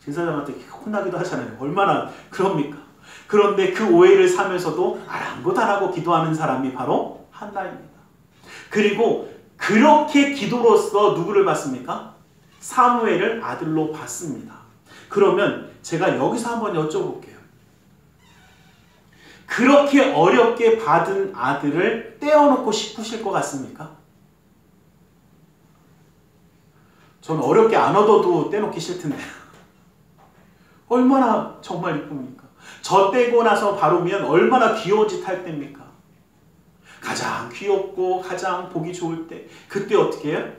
제사장한테 혼나기도 하잖아요. 얼마나 그럽니까? 그런데 그 오해를 사면서도 아랑곳 안 하고 기도하는 사람이 바로 한나입니다. 그리고 그렇게 기도로서 누구를 받습니까? 사무엘을 아들로 받습니다. 그러면 제가 여기서 한번 여쭤볼게요. 그렇게 어렵게 받은 아들을 떼어놓고 싶으실 것 같습니까? 저는 어렵게 안 얻어도 떼놓기 싫던데 얼마나 정말 이쁩니까? 저 떼고 나서 바로면 얼마나 귀여운 짓 할 때입니까? 가장 귀엽고 가장 보기 좋을 때 그때 어떻게 해요?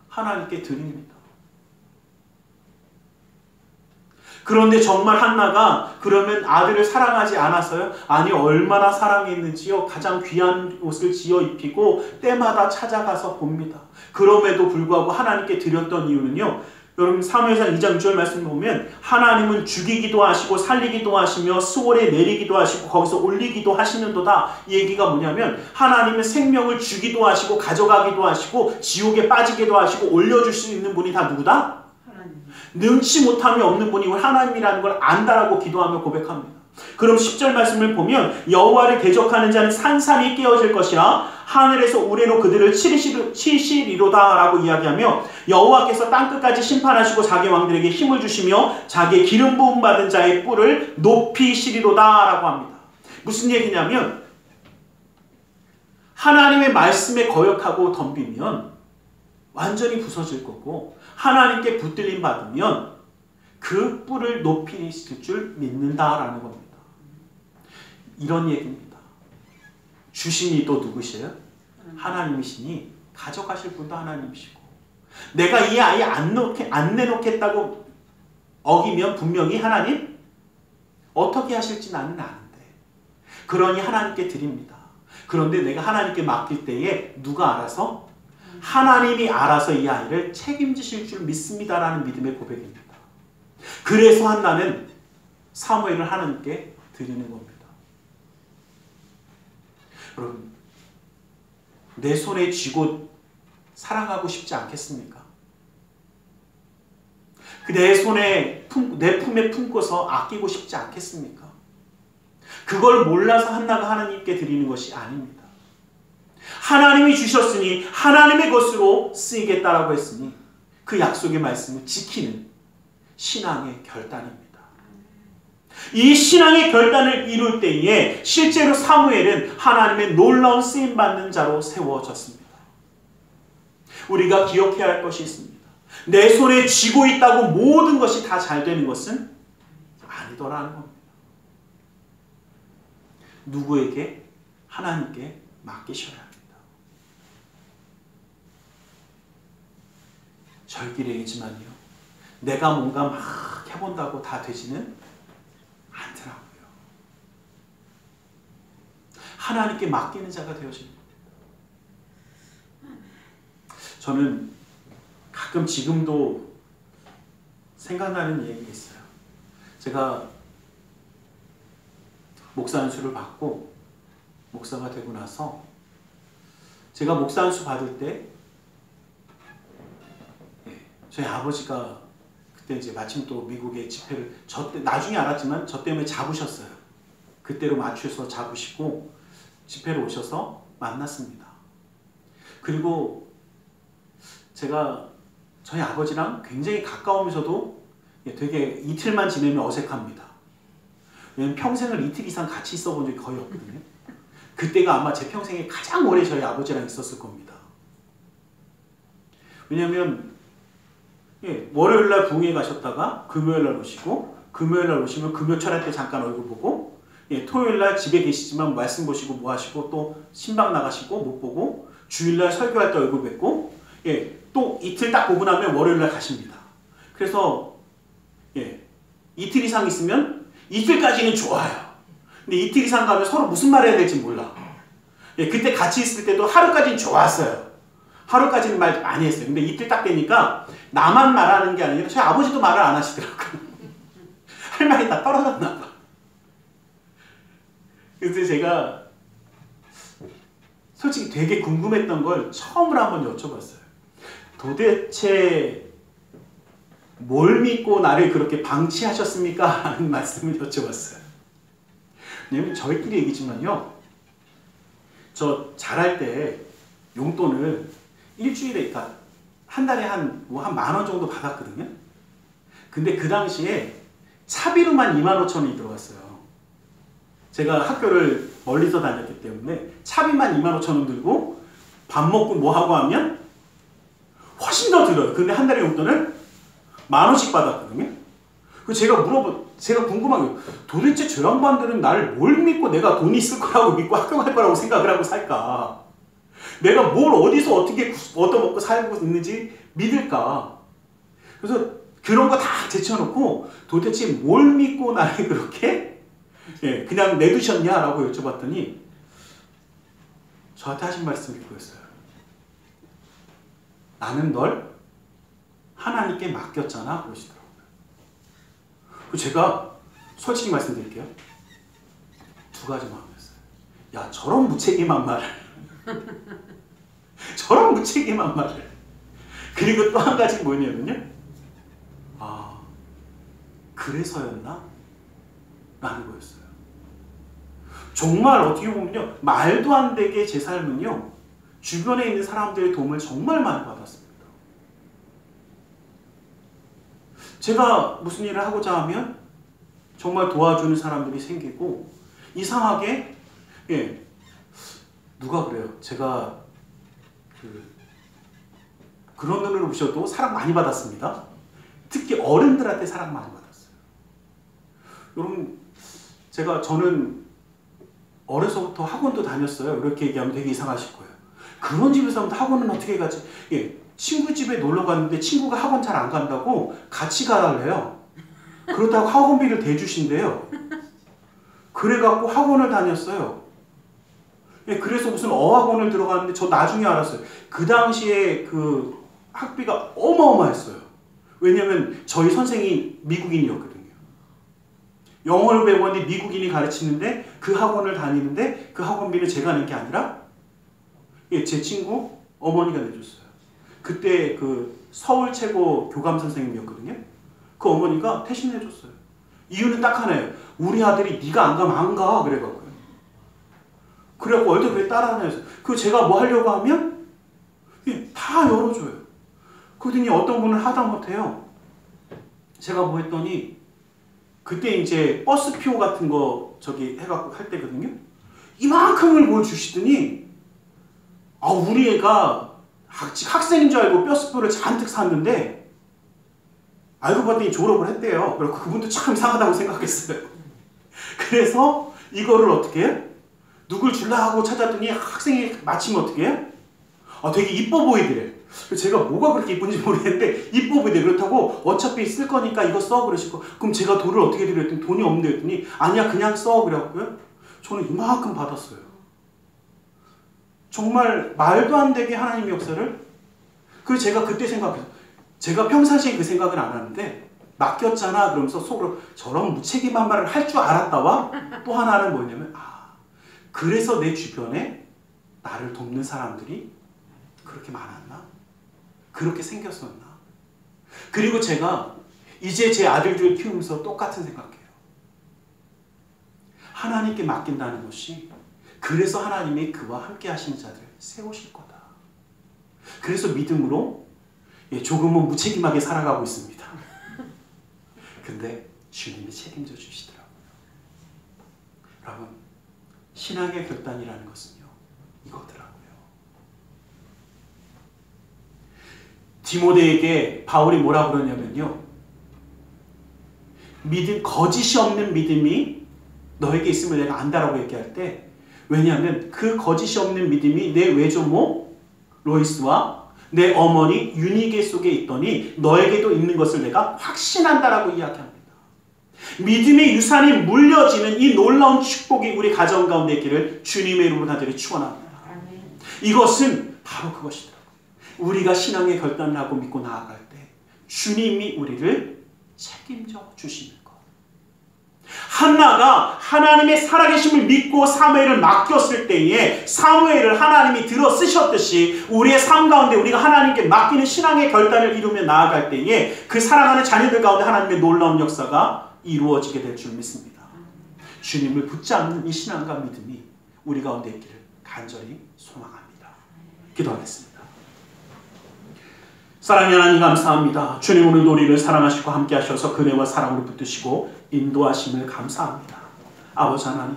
하나님께 드립니다. 그런데 정말 한나가 그러면 아들을 사랑하지 않았어요? 아니, 얼마나 사랑했는지요. 가장 귀한 옷을 지어 입히고 때마다 찾아가서 봅니다. 그럼에도 불구하고 하나님께 드렸던 이유는요. 여러분 사무엘상 2장 6절 말씀 보면 하나님은 죽이기도 하시고 살리기도 하시며 수월에 내리기도 하시고 거기서 올리기도 하시는도다. 이 얘기가 뭐냐면 하나님은 생명을 주기도 하시고 가져가기도 하시고 지옥에 빠지기도 하시고 올려줄 수 있는 분이 다 누구다? 능치 못함이 없는 분이 하나님이라는 걸 안다라고 기도하며 고백합니다. 그럼 10절 말씀을 보면 여호와를 대적하는 자는 산산이 깨어질 것이라 하늘에서 우레로 그들을 치시리로다 라고 이야기하며 여호와께서 땅끝까지 심판하시고 자기 왕들에게 힘을 주시며 자기의 기름 부음 받은 자의 뿔을 높이시리로다 라고 합니다. 무슨 얘기냐면 하나님의 말씀에 거역하고 덤비면 완전히 부서질 거고 하나님께 붙들림 받으면 그 뿔을 높이실 줄 믿는다라는 겁니다. 이런 얘기입니다. 주신이 또 누구세요? 하나님이시니 가져가실 분도 하나님이시고 내가 이 아이 안 내놓겠다고 어기면 분명히 하나님 어떻게 하실지 나는 아는데 그러니 하나님께 드립니다. 그런데 내가 하나님께 맡길 때에 누가 알아서? 하나님이 알아서 이 아이를 책임지실 줄 믿습니다라는 믿음의 고백입니다. 그래서 한나는 사무엘을 하나님께 드리는 겁니다. 여러분, 내 손에 쥐고 사랑하고 싶지 않겠습니까? 내 손에 내 품에 품고서 아끼고 싶지 않겠습니까? 그걸 몰라서 한나가 하나님께 드리는 것이 아닙니다. 하나님이 주셨으니 하나님의 것으로 쓰이겠다라고 했으니 그 약속의 말씀을 지키는 신앙의 결단입니다. 이 신앙의 결단을 이룰 때에 실제로 사무엘은 하나님의 놀라운 쓰임받는 자로 세워졌습니다. 우리가 기억해야 할 것이 있습니다. 내 손에 쥐고 있다고 모든 것이 다 잘 되는 것은 아니더라는 겁니다. 누구에게? 하나님께 맡기셔야 합니다. 절기례이지만요. 내가 뭔가 막 해본다고 다 되지는 않더라고요. 하나님께 맡기는 자가 되어지는 겁니다. 저는 가끔 지금도 생각나는 얘기가 있어요. 제가 목사 안수를 받고 목사가 되고 나서 제가 목사 안수 받을 때 저희 아버지가 그때 이제 마침 또 미국의 집회를 나중에 알았지만 저 때문에 잡으셨어요. 그때로 맞춰서 잡으시고 집회로 오셔서 만났습니다. 그리고 제가 저희 아버지랑 굉장히 가까우면서도 되게 이틀만 지내면 어색합니다. 왜냐면 평생을 이틀 이상 같이 있어 본 적이 거의 없거든요. 그때가 아마 제 평생에 가장 오래 저희 아버지랑 있었을 겁니다. 왜냐면 월요일날 부흥회 가셨다가 금요일날 오시고 금요일날 오시면 금요 철학 때 잠깐 얼굴 보고 토요일날 집에 계시지만 말씀 보시고 뭐 하시고 또 신방 나가시고 못 보고 주일날 설교할 때 얼굴 뵙고 또 이틀 딱 보고 나면 월요일날 가십니다. 그래서 이틀 이상 있으면 이틀까지는 좋아요. 근데 이틀 이상 가면 서로 무슨 말 해야 될지 몰라. 그때 같이 있을 때도 하루까지는 좋았어요. 하루까지는 말 많이 했어요. 근데 이틀 딱 되니까 나만 말하는 게 아니라 저희 아버지도 말을 안 하시더라고요. 할 말이 다 떨어졌나 봐. 그래서 제가 솔직히 되게 궁금했던 걸 처음으로 한번 여쭤봤어요. 도대체 뭘 믿고 나를 그렇게 방치하셨습니까? 하는 말씀을 여쭤봤어요. 왜냐면 저희끼리 얘기지만요. 저 잘할 때 용돈을 일주일에, 그러니까 한 달에 한 10,000원 정도 받았거든요. 근데 그 당시에 차비로만 25,000원이 들어갔어요. 제가 학교를 멀리서 다녔기 때문에 차비만 25,000원 들고 밥 먹고 뭐 하고 하면 훨씬 더 들어요. 근데 한 달에 용돈을 10,000원씩 받았거든요. 제가 궁금한 게 도대체 저 양반들은 나를 뭘 믿고 내가 돈이 있을 거라고 믿고 합격할 거라고 생각을 하고 살까? 내가 뭘 어디서 어떻게 얻어먹고 살고 있는지 믿을까? 그래서 그런 거 다 제쳐놓고 도대체 뭘 믿고 나를 그렇게 그냥 내두셨냐라고 여쭤봤더니 저한테 하신 말씀이 그거였어요. 나는 널 하나님께 맡겼잖아 그러시더라고요. 제가 솔직히 말씀드릴게요. 두 가지 마음이었어요. 야, 저런 무책임한 말을 저런 무책임한 말을. 그리고 또 한 가지 뭐냐면요, 아, 그래서였나? 라는 거였어요. 정말 어떻게 보면요, 말도 안 되게 제 삶은요, 주변에 있는 사람들의 도움을 정말 많이 받았습니다. 제가 무슨 일을 하고자 하면 정말 도와주는 사람들이 생기고, 이상하게 누가 그래요. 제가 그런 눈으로 보셔도 사랑 많이 받았습니다. 특히 어른들한테 사랑 많이 받았어요. 여러분, 저는 어려서부터 학원도 다녔어요. 이렇게 얘기하면 되게 이상하실 거예요. 그런 집에서 하면 학원은 어떻게 가지? 친구 집에 놀러 갔는데 친구가 학원 잘 안 간다고 같이 가달래요. 그렇다고 학원비를 대주신대요. 그래갖고 학원을 다녔어요. 그래서 무슨 어학원을 들어갔는데 저 나중에 알았어요. 그 당시에 그 학비가 어마어마했어요. 왜냐면 저희 선생이 미국인이었거든요. 영어를 배웠는데 미국인이 가르치는데 그 학원을 다니는데 그 학원비를 제가 낸 게 아니라 제 친구 어머니가 내줬어요. 그때 그 서울 최고 교감 선생님이었거든요. 그 어머니가 대신해줬어요. 이유는 딱 하나예요. 우리 아들이 네가 안 가면 안 가. 그래갖고요. 그래갖고 얼른 따라하나 해서. 그 제가 뭐 하려고 하면 다 열어줘요. 그러더니 어떤 분은 하다못해요. 제가 뭐 했더니 그때 이제 버스표 같은 거 해갖고 할 때거든요. 이만큼을 뭘 주시더니 우리 애가 학생인 줄 알고 버스표를 잔뜩 샀는데 알고 봤더니 졸업을 했대요. 그래서 그분도 참 이상하다고 생각했어요. 그래서 이거를 어떻게 해요? 누굴 줄라 하고 찾았더니 학생이 마침 어떻게 해요? 되게 이뻐 보이더래. 제가 뭐가 그렇게 이쁜지 모르겠는데 이뻐 보이더래. 그렇다고 어차피 쓸 거니까 이거 써 그러시고, 그럼 제가 돈을 어떻게 드려 했더니 돈이 없는데 했더니 아니야 그냥 써 그래갖고요. 저는 이만큼 받았어요. 정말 말도 안 되게 하나님의 역사를. 그래서 제가 그때 생각했어요. 제가 평상시에 그 생각은 안 하는데 맡겼잖아 그러면서 속으로 저런 무책임한 말을 할 줄 알았다와 또 하나는 뭐냐면 그래서 내 주변에 나를 돕는 사람들이 그렇게 많았나? 그렇게 생겼었나? 그리고 제가 이제 제 아들들을 키우면서 똑같은 생각해요. 하나님께 맡긴다는 것이 그래서 하나님이 그와 함께 하시는 자들을 세우실 거다. 그래서 믿음으로 조금은 무책임하게 살아가고 있습니다. 근데 주님이 책임져 주시더라고요. 여러분, 신앙의 결단이라는 것은요, 이거더라고요. 디모데에게 바울이 뭐라 그러냐면요, 거짓이 없는 믿음이 너에게 있음을 내가 안다라고 얘기할 때, 왜냐하면 그 거짓이 없는 믿음이 내 외조모 로이스와 내 어머니 유니게 속에 있더니 너에게도 있는 것을 내가 확신한다라고 이야기합니다. 믿음의 유산이 물려지는 이 놀라운 축복이 우리 가정 가운데 있기를 주님의 이름으로 간절히 축원합니다. 이것은 바로 그것이더라고요. 우리가 신앙의 결단을 하고 믿고 나아갈 때 주님이 우리를 책임져 주시는 것. 한나가 하나님의 살아계심을 믿고 사무엘을 맡겼을 때에 사무엘을 하나님이 들어 쓰셨듯이 우리의 삶 가운데 우리가 하나님께 맡기는 신앙의 결단을 이루며 나아갈 때에 그 사랑하는 자녀들 가운데 하나님의 놀라운 역사가 이루어지게 될 줄 믿습니다. 주님을 붙잡는 이 신앙과 믿음이 우리 가운데 있기를 간절히 소망합니다. 기도하겠습니다. 사랑의 하나님 감사합니다. 주님 오늘도 우리를 사랑하시고 함께 하셔서 그네와 사랑으로 붙드시고 인도하심을 감사합니다. 아버지 하나님,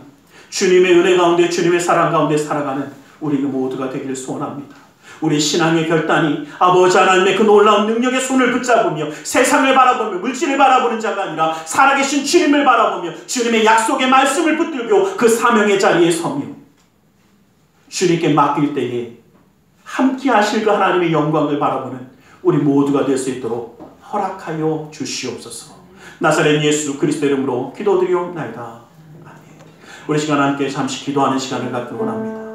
주님의 은혜 가운데 주님의 사랑 가운데 살아가는 우리 모두가 되기를 소원합니다. 우리 신앙의 결단이 아버지 하나님의 그 놀라운 능력의 손을 붙잡으며 세상을 바라보며 물질을 바라보는 자가 아니라 살아계신 주님을 바라보며 주님의 약속의 말씀을 붙들고 그 사명의 자리에 서며 주님께 맡길 때에 함께 하실 그 하나님의 영광을 바라보는 우리 모두가 될 수 있도록 허락하여 주시옵소서. 나사렛 예수 그리스도 이름으로 기도드리옵나이다. 아멘. 우리 시간 함께 잠시 기도하는 시간을 갖기 원합니다.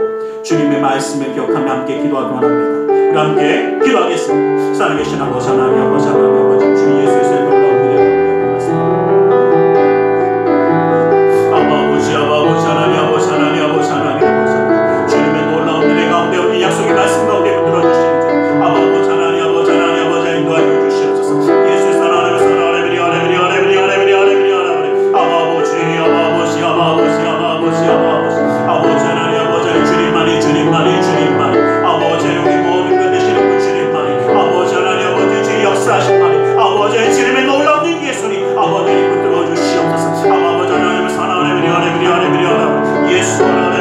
주님의 말씀을 기억하며 함께 기도하기 원합니다. 우리 함께 기도하겠습니다. 살아계신 아버지 하나님, 아버지 하나님, 아버지 주 예수의 놀라운 은혜를 받습니다. 아버지 하나님, 아버지 하나님, 아버지 하나님, 아버지 하나님, 주님의 놀라운 은혜 가운데 우리 약속의 말씀 가운데 붙들어 주시는 주 아버지 하나님, 아버지 하나님, 아버지 하나님 인도하여 주시옵소서. 예수 사랑하는 사랑하는 아버지 하나님, 아버지 주님만이 아버지 우리 모든 것 되시는 분 주님만이 아버지 하나님, 아버지 주의 역사하신 말이 아버지 주님의 놀라운 능력의 손이 아버지 붙들어 주시옵소서. 아버지 하나님을 사랑하는 예수 하나님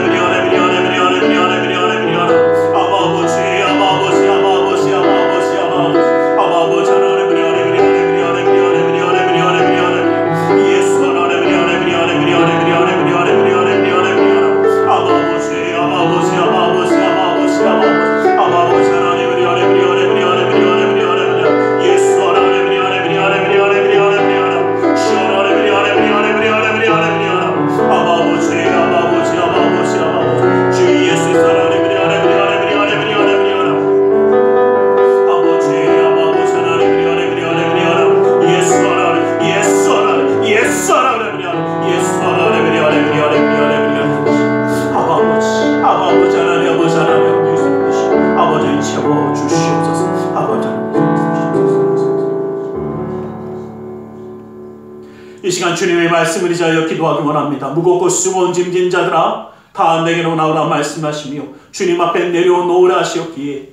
주님의 말씀을 의지하여 기도하기 원합니다. 무겁고 수고온 짐진 자들아 다 내게로 나오라 말씀하시며 주님 앞에 내려놓으라 하시었기에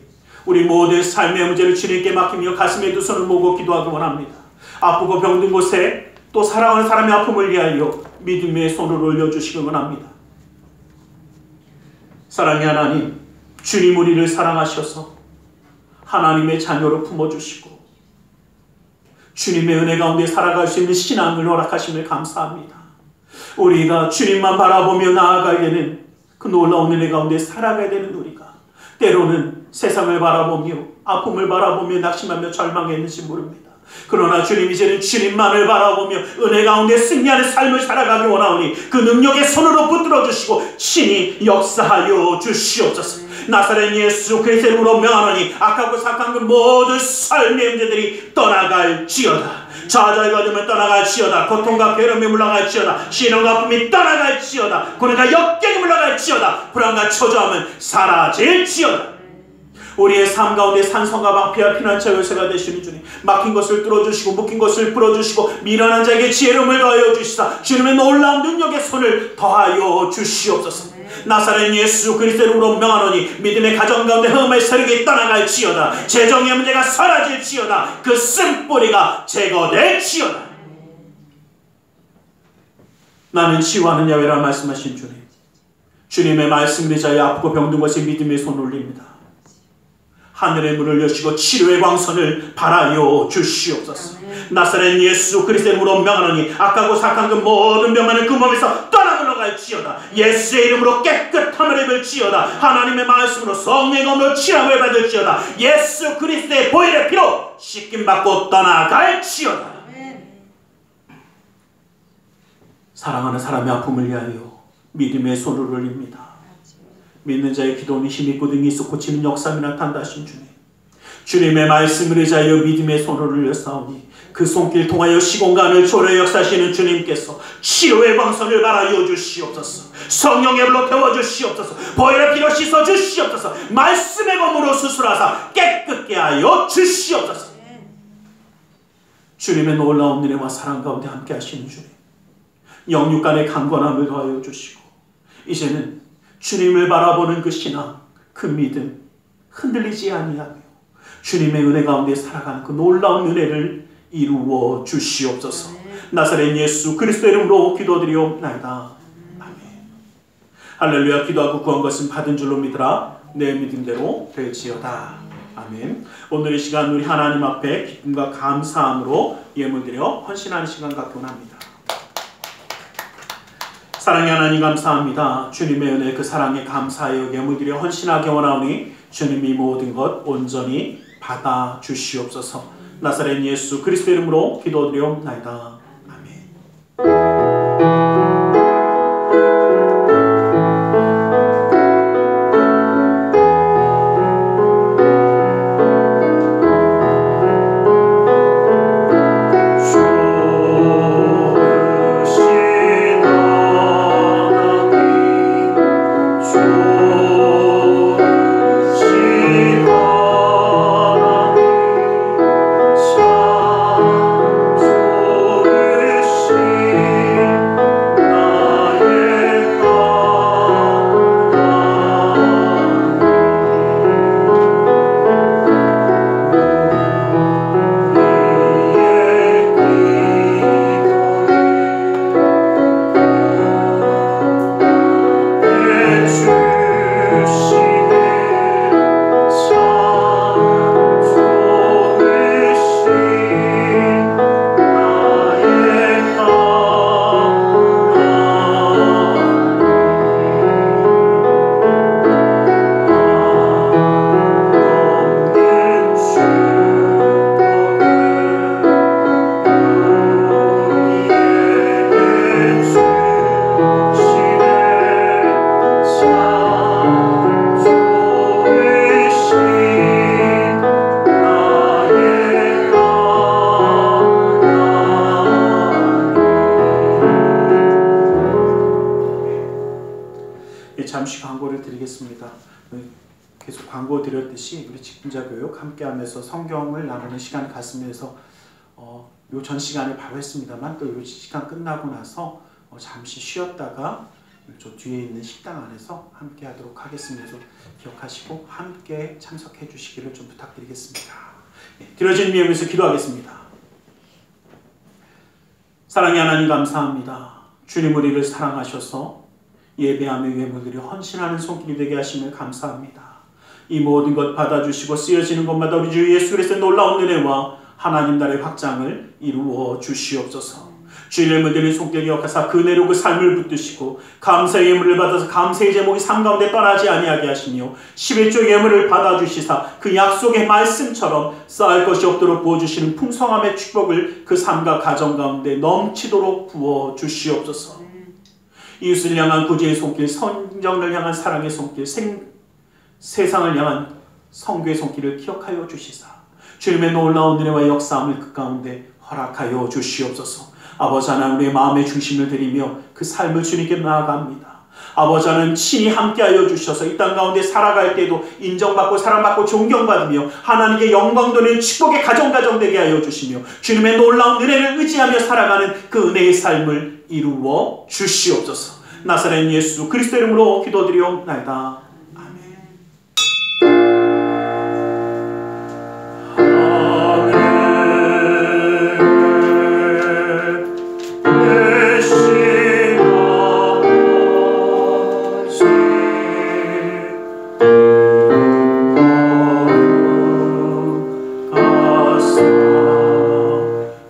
우리 모두의 삶의 문제를 주님께 맡기며 가슴에 두 손을 모으고 기도하기 원합니다. 아프고 병든 곳에 또 사랑하는 사람의 아픔을 위하여 믿음의 손을 올려주시기 원합니다. 사랑의 하나님, 주님 우리를 사랑하셔서 하나님의 자녀로 품어주시고 주님의 은혜 가운데 살아갈 수 있는 신앙을 허락하심을 감사합니다. 우리가 주님만 바라보며 나아가야 되는 그 놀라운 은혜 가운데 살아가야 되는 우리가 때로는 세상을 바라보며 아픔을 바라보며 낙심하며 절망했는지 모릅니다. 그러나 주님 이제는 주님만을 바라보며 은혜 가운데 승리하는 삶을 살아가기 원하오니 그 능력의 손으로 붙들어 주시고 친히 역사하여 주시옵소서. 나사렛 예수 그리스도의 이름으로 명하노니 악하고 사악한 그 모든 삶의 문제들이 떠나갈지어다. 좌절과 어둠을 떠나갈지어다. 고통과 괴로움이 물러갈지어다. 신음과 아픔이 떠나갈지어다. 고난과 역경이 물러갈지어다. 불안과 초조함은 사라질지어다. 우리의 삶 가운데 산성과 방패와 피난처 요새가 되시는 주님, 막힌 것을 뚫어주시고 묶인 것을 풀어주시고 미련한 자에게 지혜로움을 더하여 주시사 주님의 놀라운 능력의 손을 더하여 주시옵소서. 나사렛 예수 그리스도의 이름으로 명하노니 믿음의 가정 가운데 흠의 세력이 떠나갈지어다. 재정의 문제가 사라질지어다. 그 쓴뿌리가 제거될지어다. 나는 치유하는 야훼라 말씀하신 주님, 주님의 말씀을 의지하여 아프고 병든 것에 믿음의 손을 올립니다. 하늘의 문을 여시고 치료의 광선을 발하여 주시옵소서. 나사렛 예수 그리스도의 이름으로 명하노니 악하고 사악한 그 모든 병만을 그 몸에서 떠나 물러갈지어다. 예수의 이름으로 깨끗함을 입을지어다. 하나님의 말씀으로 성령의 검으로 치함을 받을지어다. 예수 그리스도의 보혈의 피로 씻김받고 떠나갈지어다. 사랑하는 사람의 아픔을 위하여 믿음의 손을 올립니다. 믿는 자의 기도는 힘이 고등이 있어 고치는 역사를 나타난다 하신 주님, 주님의 말씀을 의지하여 믿음의 손을 올렸사오니 그 손길 통하여 시공간을 초래 역사하시는 주님께서 치료의 광선을 발하여 주시옵소서. 성령의 불로 태워주시옵소서. 보혈의 피로 씻어주시옵소서. 말씀의 검으로 수술하사 깨끗게 하여 주시옵소서. 주님의 놀라운 은혜와 사랑 가운데 함께 하시는 주님, 영육간의 강건함을 더하여 주시고 이제는 주님을 바라보는 그 신앙, 그 믿음 흔들리지 아니하며 주님의 은혜 가운데 살아가는 그 놀라운 은혜를 이루어 주시옵소서. 나사렛 예수 그리스도의 이름으로 기도드리옵나이다. 아멘. 할렐루야. 기도하고 구한 것은 받은 줄로 믿으라. 내 믿음대로 될지어다. 아멘. 오늘 이 시간 우리 하나님 앞에 기쁨과 감사함으로 예물드려 헌신하는 시간 갖고 합니다. 사랑의 하나님 감사합니다. 주님의 은혜 그 사랑에 감사하여 예물드려 헌신하게 원하오니 주님이 모든 것 온전히 받아 주시옵소서. 나사렛 예수 그리스도 이름으로 기도드리옵나이다. 잠시 광고를 드리겠습니다. 계속 광고 드렸듯이 우리 직분자교육 함께하면서 성경을 나누는 시간을 갖으면서 요 전 시간에 바로 했습니다만 또 요 시간 끝나고 나서 잠시 쉬었다가 저 뒤에 있는 식당 안에서 함께하도록 하겠습니다. 그래서 기억하시고 함께 참석해 주시기를 좀 부탁드리겠습니다. 드려진 위험에서 기도하겠습니다. 사랑의 하나님 감사합니다. 주님 우리를 사랑하셔서 예배하며 예물드려 헌신하는 손길이 되게 하심을 감사합니다. 이 모든 것 받아주시고 쓰여지는 것마다 우리 주 예수 그리스도의 놀라운 은혜와 하나님 나라의 확장을 이루어 주시옵소서. 주의 예물 드리는 손길 기억하사 그 은혜로 그 삶을 붙드시고 감사의 예물을 받아서 감사의 제목이 삶 가운데 떠나지 아니하게 하시며 11조 예물을 받아주시사 그 약속의 말씀처럼 쌓을 것이 없도록 부어주시는 풍성함의 축복을 그 삶과 가정 가운데 넘치도록 부어주시옵소서. 이웃을 향한 구제의 손길, 성경을 향한 사랑의 손길, 세상을 향한 성교의 손길을 기억하여 주시사 주님의 놀라운 은혜와 역사함을 그 가운데 허락하여 주시옵소서. 아버지 하나님 우리의 마음의 중심을 드리며 그 삶을 주님께 나아갑니다. 아버지 하나님 친히 함께하여 주셔서 이 땅 가운데 살아갈 때도 인정받고 사랑받고 존경받으며 하나님께 영광 돌리는 축복의 가정 되게 하여 주시며 주님의 놀라운 은혜를 의지하며 살아가는 그 은혜의 삶을 이루어 주시옵소서. 나사렛 예수 그리스도 이름으로 기도드리옵나이다.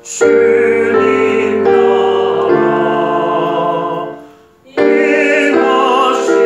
주님 나라 임하시고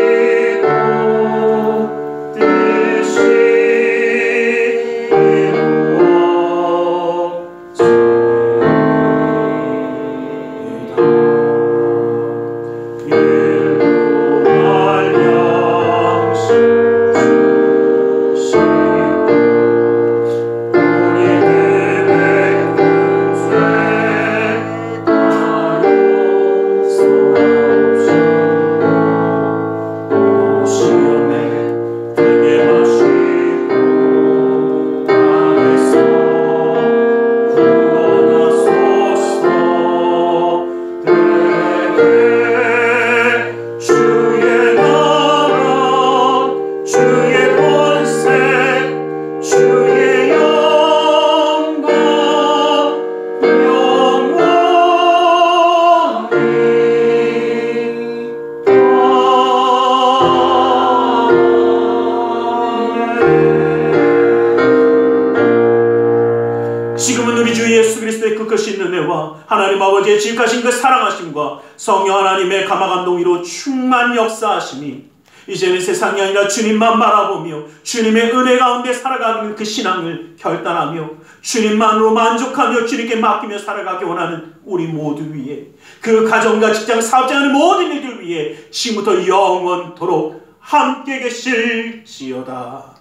아버지의 지극하신 그 사랑하심과 성령 하나님의 감화감동으로 충만 역사하심이 이제는 세상이 아니라 주님만 바라보며 주님의 은혜 가운데 살아가는 그 신앙을 결단하며 주님만으로 만족하며 주님께 맡기며 살아가기 원하는 우리 모두 위에, 그 가정과 직장, 사업장하는 모든 일들 위에 지금부터 영원토록 함께 계실지어다.